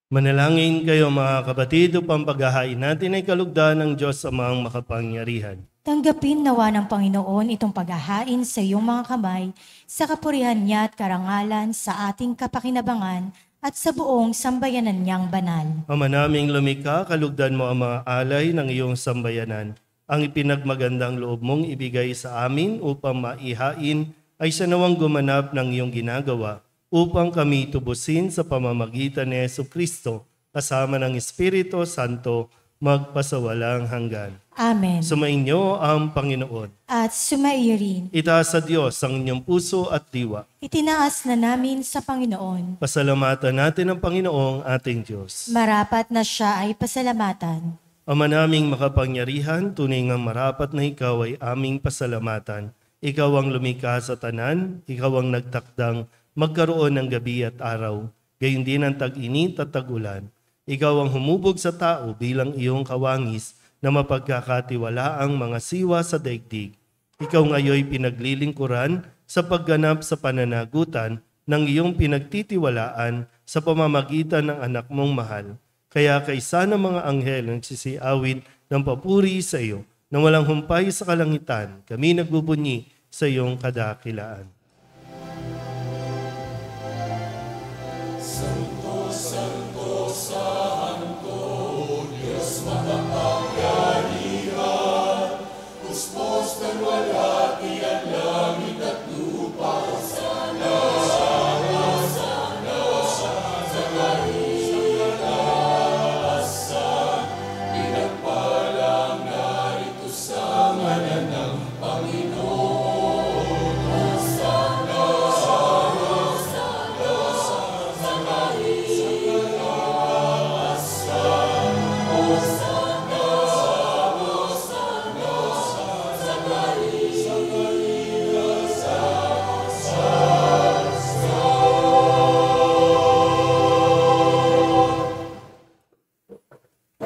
Manalangin kayo mga kapatid upang paghahain natin ay kalugdan ng Diyos Amang makapangyarihan. Tanggapin nawa ng Panginoon itong paghahain sa iyong mga kamay, sa kapurihan niya at karangalan sa ating kapakinabangan at sa buong sambayanan niyang banal. Ama naming lumikha, kalugdan mo ang mga alay ng iyong sambayanan. Ang ipinagmagandang loob mong ibigay sa amin upang maihain ay siya nawang gumanap ng iyong ginagawa upang kami tubusin sa pamamagitan ni Jesu Kristo kasama ng Espiritu Santo magpasawalang hanggan. Amen. Sumainyo ang Panginoon. At sumaiyo rin. Itaas sa Diyos ang inyong puso at diwa. Itinaas na namin sa Panginoon. Pasalamatan natin ang Panginoong ating Diyos. Marapat na siya ay pasalamatan. Ama naming makapangyarihan, tunay ngang marapat na ikaw ay aming pasalamatan. Ikaw ang lumikha sa tanan, ikaw ang nagtakdang magkaroon ng gabi at araw, gayon din ang tag-init at tag-ulan. Ikaw ang humubog sa tao bilang iyong kawangis na mapagkakatiwalaang mga siwa sa daigdig. Ikaw ngayoy pinaglilingkuran sa pagganap sa pananagutan ng iyong pinagtitiwalaan sa pamamagitan ng anak mong mahal. Kaya kaysa ng mga anghel ang sisiawit ng papuri sa iyo na walang humpay sa kalangitan, kami nagbubunyi sa iyong kadakilaan.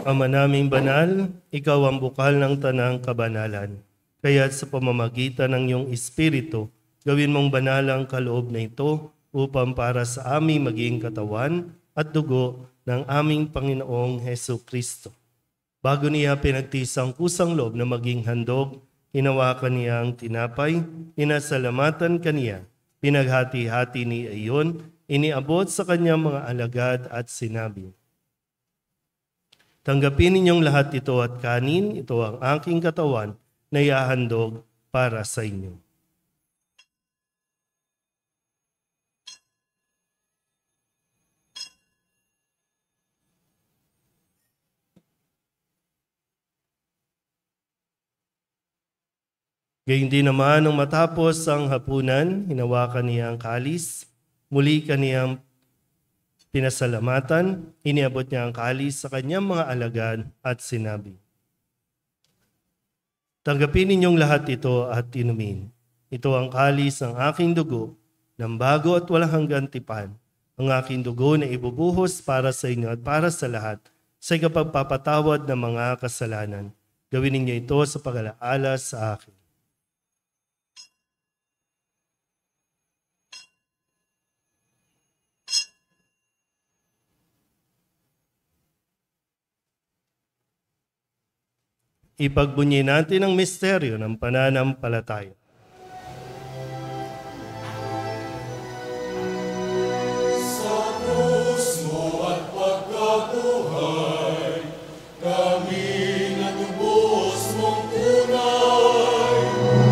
Ama naming banal, ikaw ang bukal ng tanang kabanalan. Kaya't sa pamamagitan ng iyong Espiritu, gawin mong banal ang kaloob na ito upang para sa aming maging katawan at dugo ng aming Panginoong Hesu Kristo. Bago niya pinagtiis ang kusang loob na maging handog, hinawakan niya ang tinapay, inasalamatan kaniya, pinaghati-hati niya iyon, iniabot sa kanyang mga alagad at sinabi, tanggapin ninyong lahat ito at kanin, ito ang aking katawan na iahandog para sa inyo. Gayun din naman nung matapos ang hapunan, hinawakan niya ang kalis, muli kaniyang pinasalamatan, iniabot niya ang kalis sa kanyang mga alagad at sinabi, tanggapin ninyong lahat ito at inumin. Ito ang kalis ng aking dugo, ng bago at walang hanggang tipan, ang aking dugo na ibubuhos para sa inyo at para sa lahat, sa ikapagpapatawad ng mga kasalanan. Gawin ninyo ito sa pag-alaala sa akin. Ipagbunyi natin ang misteryo ng pananampalataya. Sa krus mo at pagkabuhay, kami natubos mong tunay.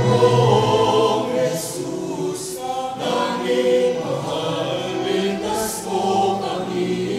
Noong Jesus, naming mahal, ligtas mo kami.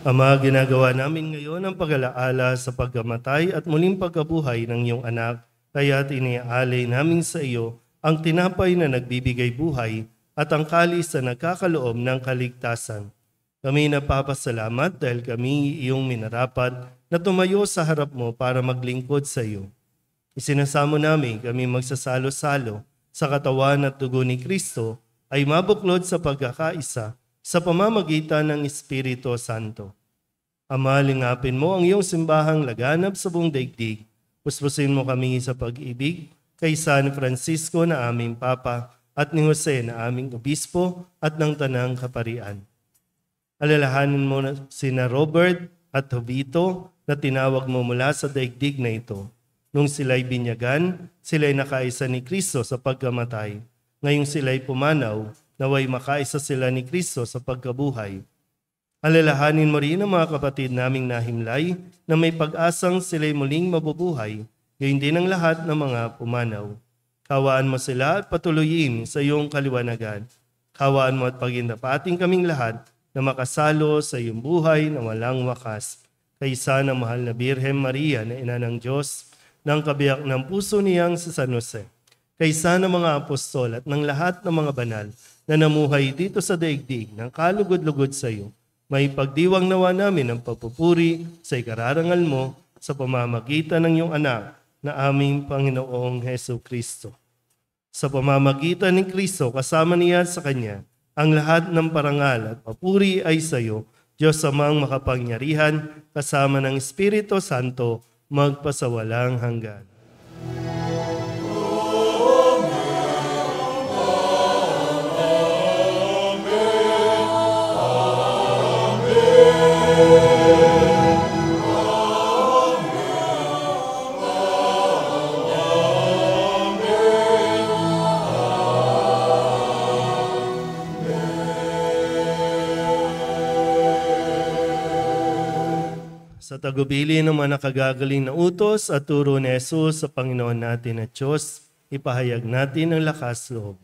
Ama, ginagawa namin ngayon ang pag-alaala sa pagkamatay at muling pagkabuhay ng iyong anak, kaya't iniaalay namin sa iyo ang tinapay na nagbibigay buhay at ang kalis na nagkakaloob ng kaligtasan. Kami napapasalamat dahil kami iyong minarapat na tumayo sa harap mo para maglingkod sa iyo. Isinasamo namin kami magsasalo-salo sa katawan at dugo ni Kristo ay mabuklod sa pagkakaisa sa pamamagitan ng Espiritu Santo. Ama, lingapin mo ang iyong simbahang laganap sa buong daigdig. Puspusin mo kami sa pag-ibig kay San Francisco na aming Papa at ni Jose na aming Obispo at ng Tanang Kaparian. Alalahanin mo na sina Robert at Jovito na tinawag mo mula sa daigdig na ito. Nung sila'y binyagan, sila'y nakaisa ni Kristo sa pagkamatay. Ngayong sila'y pumanaw, naway makaisa sila ni Kristo sa pagkabuhay. Alalahanin mo rin ang mga kapatid naming nahimlay na may pag-asang sila'y muling mabubuhay, gayon din ang lahat ng mga pumanaw. Kawaan mo sila at patuloyin sa iyong kaliwanagan. Kawaan mo at pagindapating kaming lahat na makasalo sa iyong buhay na walang wakas. Kaysa ng mahal na Birhen Maria na ina ng Diyos, ng kabiyak ng puso niyang si San Jose. Kaysa ng mga apostol at ng lahat ng mga banal na namuhay dito sa daigdig ng kalugod-lugod sa iyo, may pagdiwang nawa namin ang pagpupuri sa ikararangal mo sa pamamagitan ng iyong anak na aming Panginoong Heso Kristo. Sa pamamagitan ni Kristo kasama niya sa Kanya, ang lahat ng parangal at papuri ay sa iyo, Diyos amang makapangyarihan, kasama ng Espiritu Santo, magpasawalang hanggan. Sa tagubili ng mga nakagagaling na utos at turo ni Jesus sa Panginoon natin at Diyos, ipahayag natin ang lakas loob.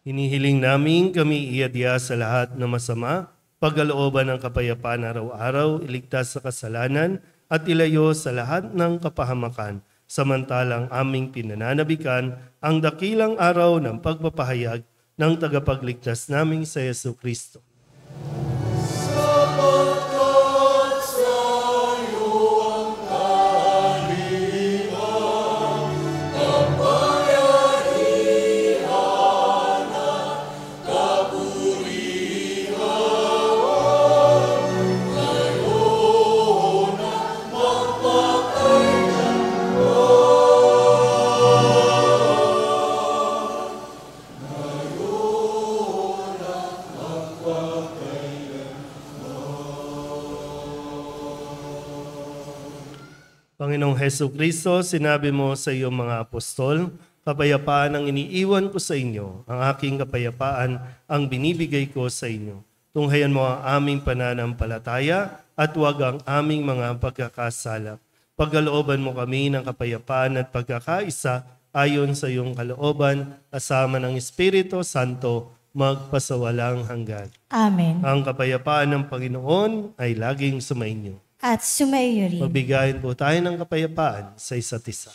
Hinihiling namin kami iadya sa lahat ng masama, pagkalooban ng kapayapaan araw-araw, iligtas sa kasalanan, at ilayo sa lahat ng kapahamakan, samantalang aming pinananabikan ang dakilang araw ng pagpapahayag ng tagapagligtas naming sa Yesu Kristo. Sapagkat sa'yo ang kalinga, kapangyarihan at kapurihan, ngayon at magpakailanman. Panginoong Heso Kristo, sinabi mo sa iyong mga apostol, kapayapaan ang iniiwan ko sa inyo, ang aking kapayapaan ang binibigay ko sa inyo. Tunghayan mo ang aming pananampalataya at huwag ang aming mga pagkakasala. Pagkalooban mo kami ng kapayapaan at pagkakaisa ayon sa iyong kalooban, kasama ng Espiritu Santo, magpasawalang hanggan. Amen. Ang kapayapaan ng Panginoon ay laging sumainyo. At sumaiyo rin. Magbigayin po tayo ng kapayapaan sa isa't isa.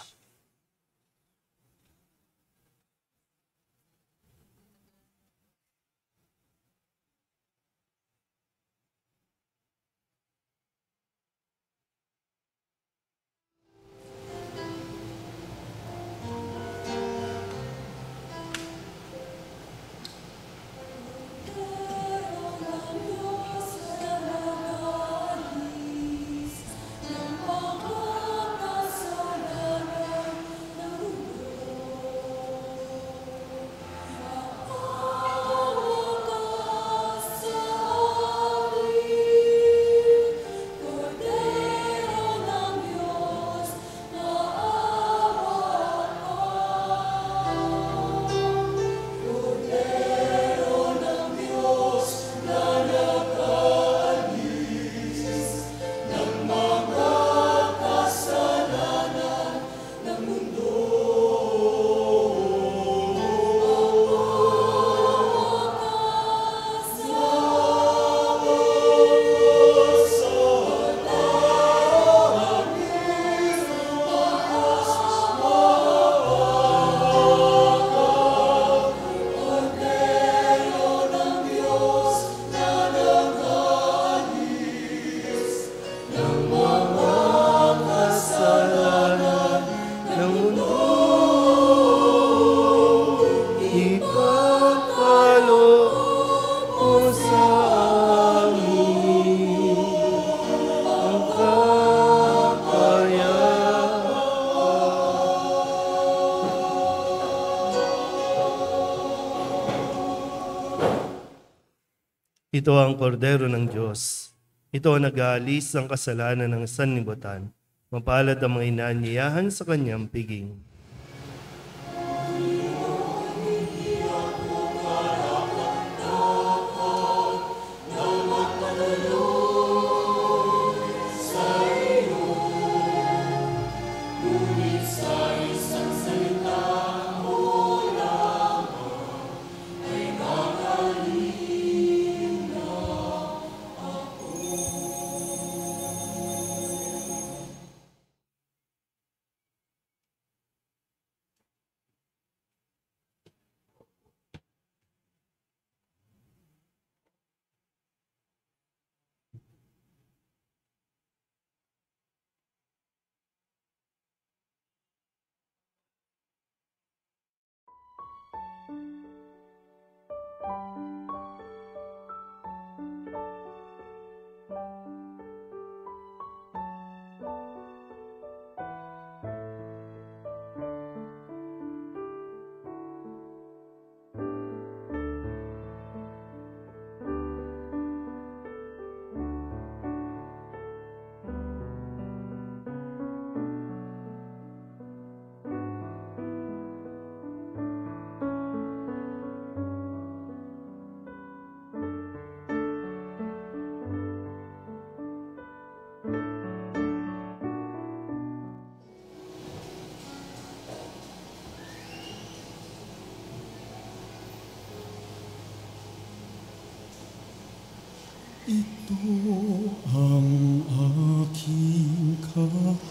Ito ang kordero ng Diyos. Ito ang nag-aalis ng kasalanan ng sanlibutan. Mapalad ang mga inaanyayahan sa kanyang piging. Ito ang aking katawan,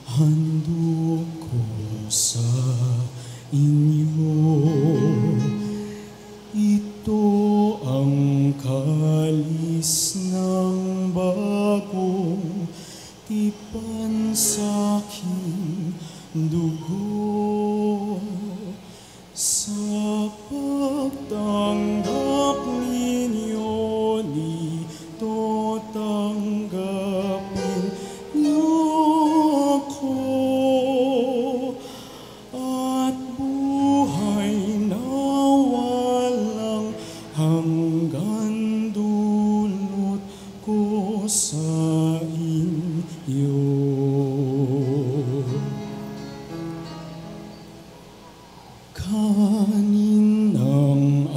handog ko sa inyo. Ito ang kalis ng bagong tipan sa aking dugo. Sa pagtanggap ninyo nito, tanggapin niyo ako, at buhay na walang hanggan dulot ko sa inyo. Kanin ng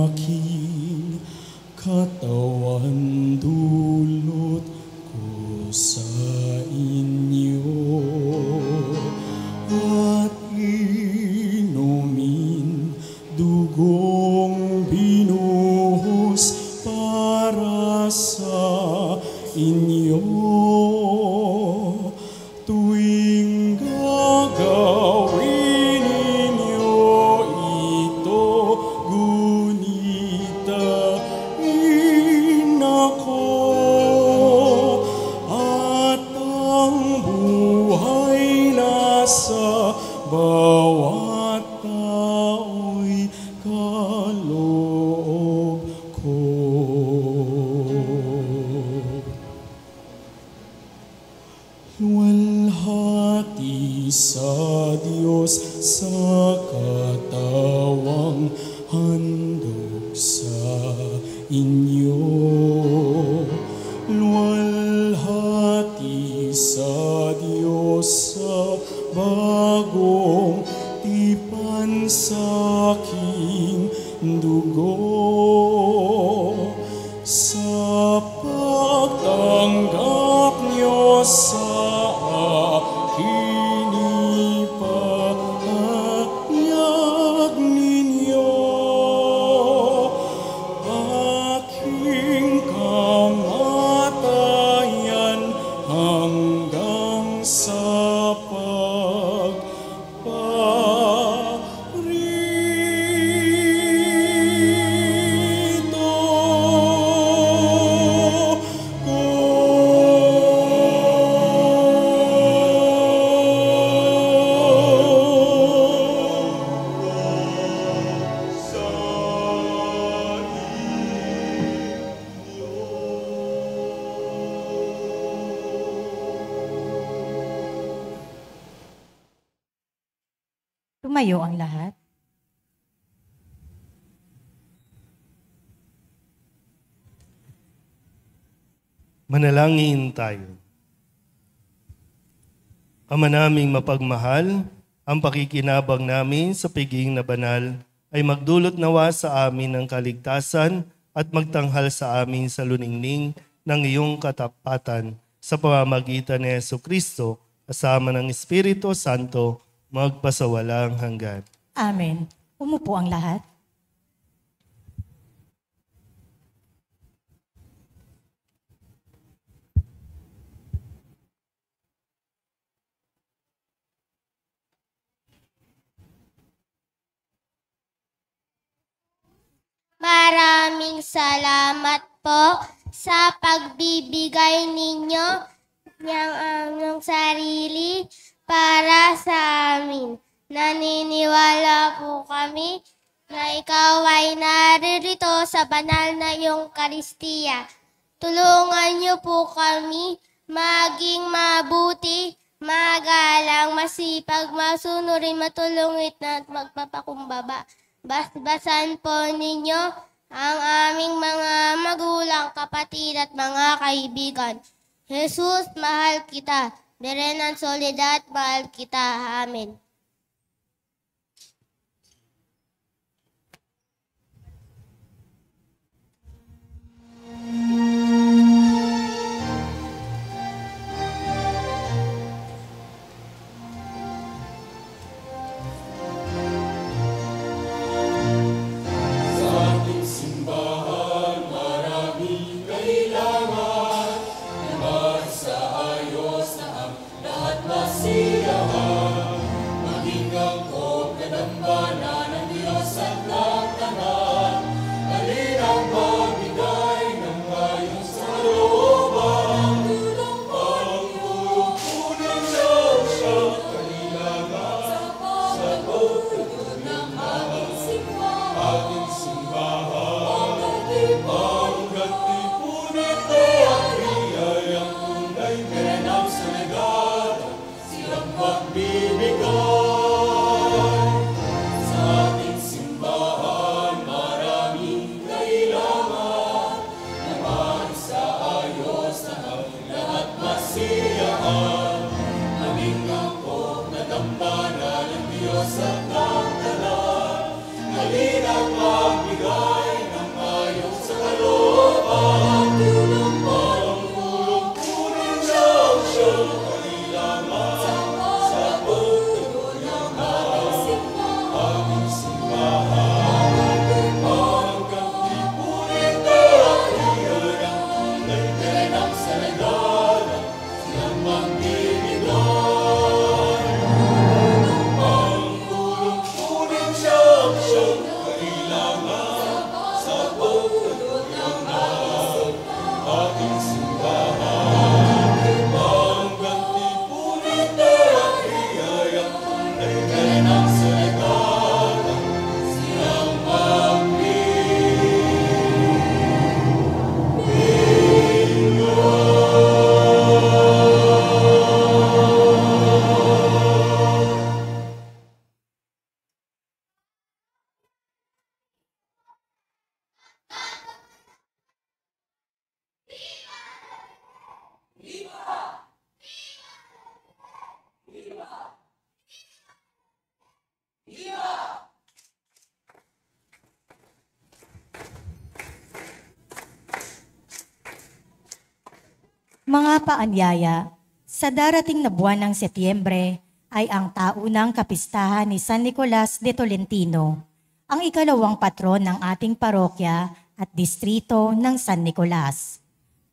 aking katawan, dulot ko sa inyo, at inumin dugong binuhos para sa inyo. Tuwing gagawin ninyo ito, gunitain ako, at ang buhay nasa bawat tao'y kaloob ko. Luwalhati sa Diyos sa katawang handog sa inyo. Luwalhati sa Diyos sa bagong tipan sa aking dugo. Sa pagtanggap niyo sa akin, ipahayag ninyo aking kamatayan hanggang sa pagparito Tumayo ang lahat. Manalangin tayo. Ama naming mapagmahal, ang pakikinabang namin sa piging na banal ay magdulot nawa sa amin ng kaligtasan at magtanghal sa amin sa luningning ng iyong katapatan sa pamamagitan ni Jesucristo kasama ng Espiritu Santo magpasawalang hanggan. Amen. Umupo ang lahat. Maraming salamat po sa pagbibigay ninyo ng aming sarili para sa amin. Naniniwala po kami na ikaw ay naririto sa banal na iyong Karistiya. Tulungan niyo po kami maging mabuti, magalang, masipag, masunurin, matulungit na at magpapakumbaba. Basbasan po ninyo ang aming mga magulang, kapatid at mga kaibigan. Jesus, mahal kita. Berenan Soledad, mahal kita. Amen. Mga paanyaya, sa darating na buwan ng Setyembre ay ang taunang kapistahan ni San Nicolas de Tolentino, ang ikalawang patron ng ating parokya at distrito ng San Nicolas.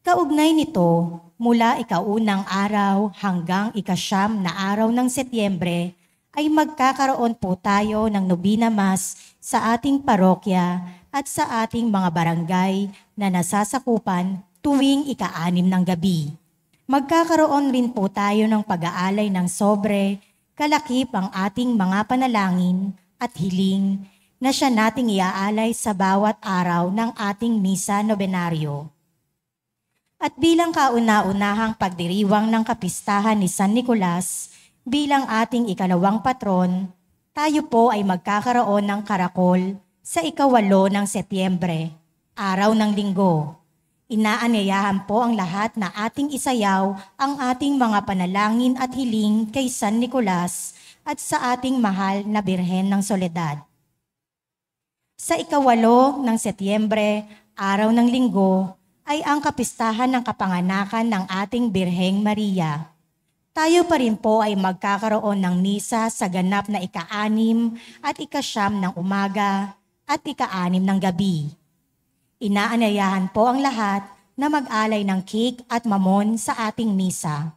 Kaugnay nito, mula ikaunang araw hanggang ikasyam na araw ng Setyembre ay magkakaroon po tayo ng Nobina Mass sa ating parokya at sa ating mga barangay na nasasakupan tuwing ika-6 ng gabi. Magkakaroon rin po tayo ng pag-aalay ng sobre, kalakip ang ating mga panalangin at hiling na siya nating iaalay sa bawat araw ng ating misa nobenaryo. At bilang kauna-unahang pagdiriwang ng kapistahan ni San Nicolas bilang ating ikalawang patron, tayo po ay magkakaroon ng karakol sa ika-8 ng Setyembre, araw ng linggo. Inaanyayahan po ang lahat na ating isayaw ang ating mga panalangin at hiling kay San Nicolas at sa ating mahal na Birhen ng Soledad. Sa 8 ng Setyembre, araw ng Linggo, ay ang kapistahan ng kapanganakan ng ating Birheng Maria. Tayo pa rin po ay magkakaroon ng misa sa ganap na 6 at 9 ng umaga at 6 ng gabi. Inaanyayahan po ang lahat na mag-alay ng cake at mamon sa ating misa.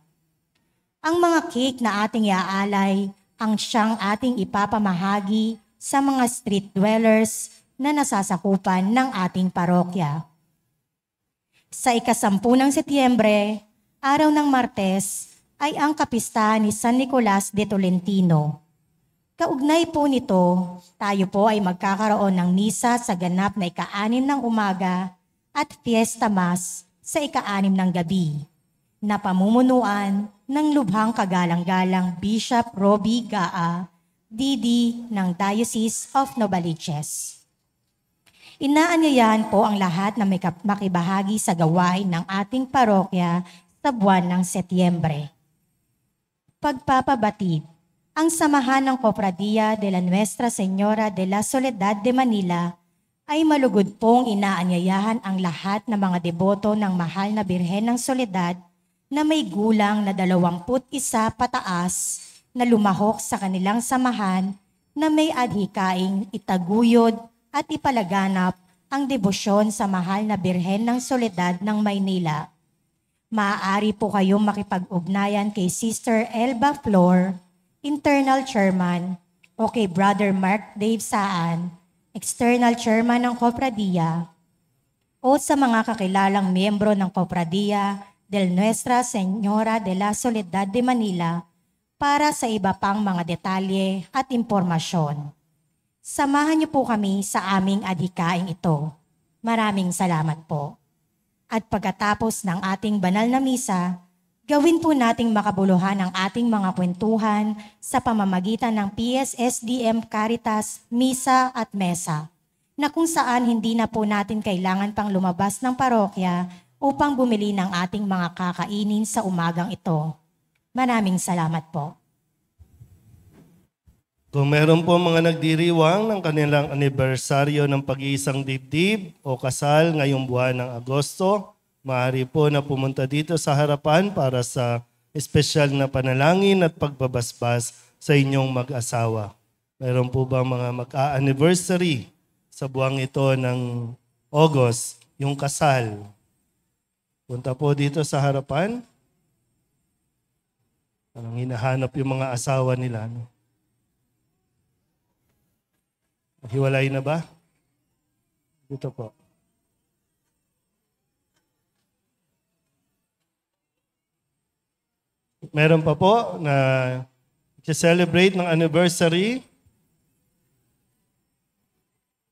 Ang mga cake na ating iaalay ang siyang ating ipapamahagi sa mga street dwellers na nasasakupan ng ating parokya. Sa 10 ng Setyembre, araw ng Martes, ay ang kapistahan ni San Nicolas de Tolentino. Kaugnay po nito, tayo po ay magkakaroon ng misa sa ganap na 6 ng umaga at fiesta mass sa 6 ng gabi, na pamumunuan ng lubhang kagalang-galang Bishop Robbie Gaa, DD ng Diocese of Novaliches. Inaanyayahan po ang lahat na makibahagi sa gawain ng ating parokya sa buwan ng Setyembre. Pagpapabatid. Ang samahan ng Cofradia de la Nuestra Señora de la Soledad de Manila ay malugod pong inaanyayahan ang lahat ng mga deboto ng mahal na Birhen ng Soledad na may gulang na 21 pataas na lumahok sa kanilang samahan na may adhikaing itaguyod at ipalaganap ang debosyon sa mahal na Birhen ng Soledad ng Maynila. Maaari po kayong makipag-ugnayan kay Sister Elba Flor, Internal Chairman, o kay Brother Mark Dave Saan, External Chairman ng Cofradia, o sa mga kakilalang miyembro ng Cofradia del Nuestra Señora de la Soledad de Manila para sa iba pang mga detalye at impormasyon. Samahan niyo po kami sa aming adhikaing ito. Maraming salamat po. At pagkatapos ng ating banal na misa, gawin po nating makabuluhan ang ating mga kwentuhan sa pamamagitan ng PSSDM Caritas, Misa at Mesa, na kung saan hindi na po natin kailangan pang lumabas ng parokya upang bumili ng ating mga kakainin sa umagang ito. Maraming salamat po. Kung meron po mga nagdiriwang ng kanilang anibersaryo ng pag-iisang dibdib o kasal ngayong buwan ng Agosto, maaari po na pumunta dito sa harapan para sa espesyal na panalangin at pagbabasbas sa inyong mag-asawa. Meron po ba mga mag-a-anniversary sa buwang ito ng August, yung kasal? Punta po dito sa harapan. Parang hinahanap yung mga asawa nila. No? Hiwalay na ba? Dito po. Meron pa po na celebrate ng anniversary.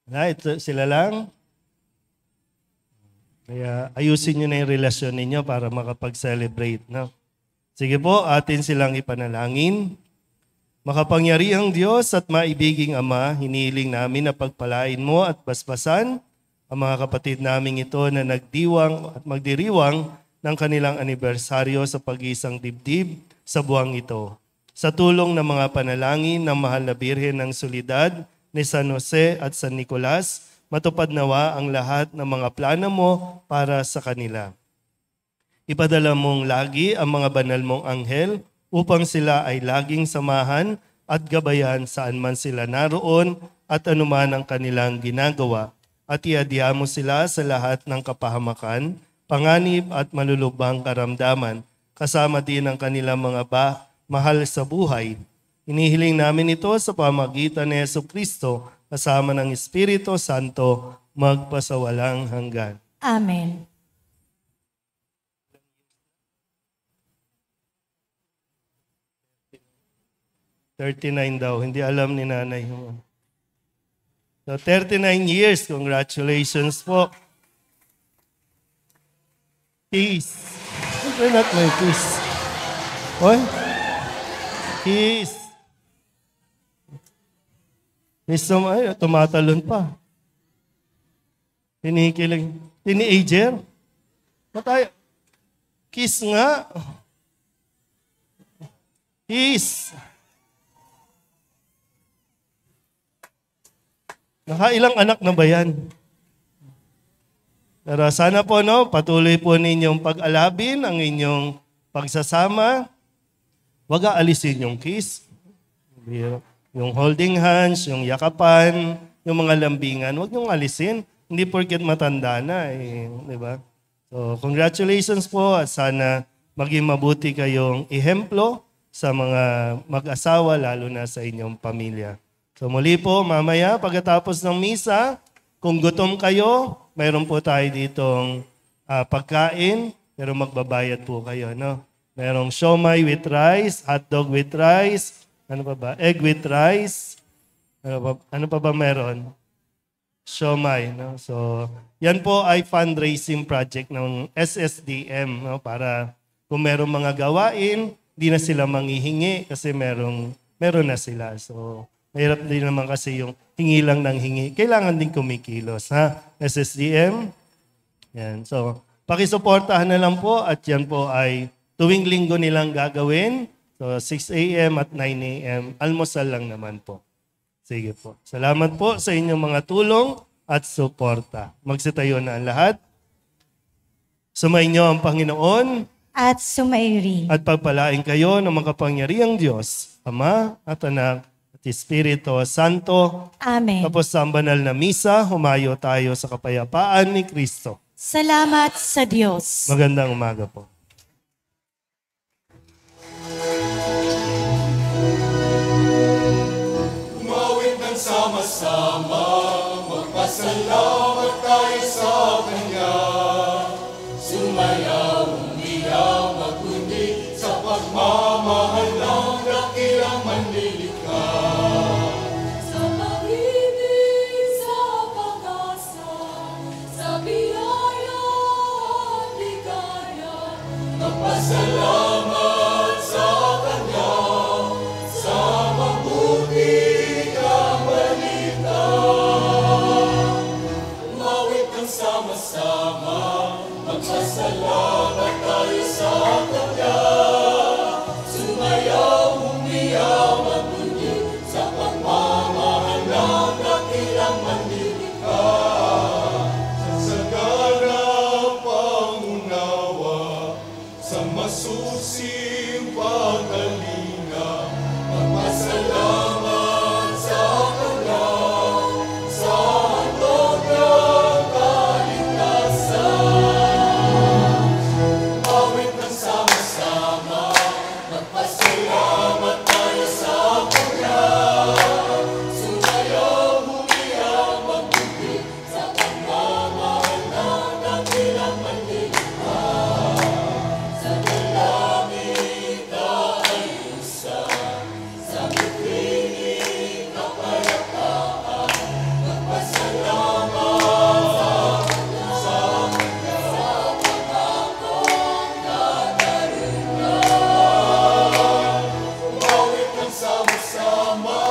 Ito sila lang. Kaya ayusin nyo na yung relasyon ninyo para makapag-celebrate. No? Sige po, atin silang ipanalangin. Makapangyarihang Diyos at maibiging Ama, hinihiling namin na pagpalain mo at basbasan ang mga kapatid naming ito na nagdiwang at magdiriwang ng kanilang anibersaryo sa pag-iisang dibdib sa buwang ito. Sa tulong ng mga panalangin ng mahal na Birhen ng Soledad ni San Jose at San Nicolas, matupad nawa ang lahat ng mga plano mo para sa kanila. Ipadala mong lagi ang mga banal mong anghel upang sila ay laging samahan at gabayan saan man sila naroon at anuman ang kanilang ginagawa. At iadya mo sila sa lahat ng kapahamakan, panganib at malulubhang karamdaman, kasama din ang kanilang mga mahal sa buhay. Inihiling namin ito sa pamagitan ni Jesucristo, kasama ng Espiritu Santo, magpasawalang hanggan. Amen. $39 daw. Hindi alam ni nanay. So, 39 years. Congratulations po. Kiss. Siyempre not my kiss. Oy? Kiss. Kiss tumatalon pa. Tinikilig. Teenager. Matay. Kiss nga. Kiss. Nakailang anak na ba yan? Pero sana po, no, patuloy po ninyong pag-alabin ang inyong pagsasama. Huwag aalisin yung kiss. Yung holding hands, yung yakapan, yung mga lambingan, huwag niyong alisin. Hindi porket matanda na, di ba? So, congratulations po at sana maging mabuti kayong ehemplo sa mga mag-asawa, lalo na sa inyong pamilya. So muli po, mamaya, pagkatapos ng misa, kung gutom kayo, mayroon po tayo ditong pagkain, pero magbabayad po kayo, no? Merong siomai with rice, hotdog with rice, ano pa ba? Egg with rice, ano pa ba meron? Siomai, no? So, yan po ay fundraising project ng SSDM, no? Para kung merong mga gawain, di na sila manghihingi kasi meron na sila. So, mahirap din naman kasi yung hingi lang ng hingi. Kailangan din kumikilos, ha? SSDM. Yan. So, pakisuportahan na lang po at yan po ay tuwing linggo nilang gagawin. So, 6 a.m. at 9 a.m. Almusal lang naman po. Sige po. Salamat po sa inyong mga tulong at suporta. Magsitayo na ang lahat. Sumainyo ang Panginoon At sumairi. at pagpalain kayo ng makapangyarihang Diyos, Ama at Anak at Espiritu Santo. Amen. Tapos sa banal na misa, humayo tayo sa kapayapaan ni Kristo. Salamat sa Diyos. Magandang umaga po. Umawit ng sama-sama, magpasalamat tayo sa Kanya. Sumayaw, umiyaw, magundi sa pagmamahal ng dakilang manlilikha. Sa pag-ibig, sa pag-asa, sa biyaya at ligaya, magpasalamat sa Kanya, sa mabuti ang balita. Umawit ng sama-sama, magpasalamat tayo sa Kanya. Sumayaw, umiyaw, magbunyi sa pagmamahal ng dakilang manlilikha. Sa sagara, pangunawa, sa masusing pagkalinga, magpasalamat sa Kanya, sa handog ng kaligtasan. Awit ng sama-sama, magpasalamat tayo sa Kanya. Sumayaw, umiyaw, magbunyi sa pagmamahal ng dakilang manlilikha. Sa dalangin kaayusan, sa bituin kapayapaan, magpasalamat sa Kanya, sa pangakong nadarungan. Umawit ng sama-sama,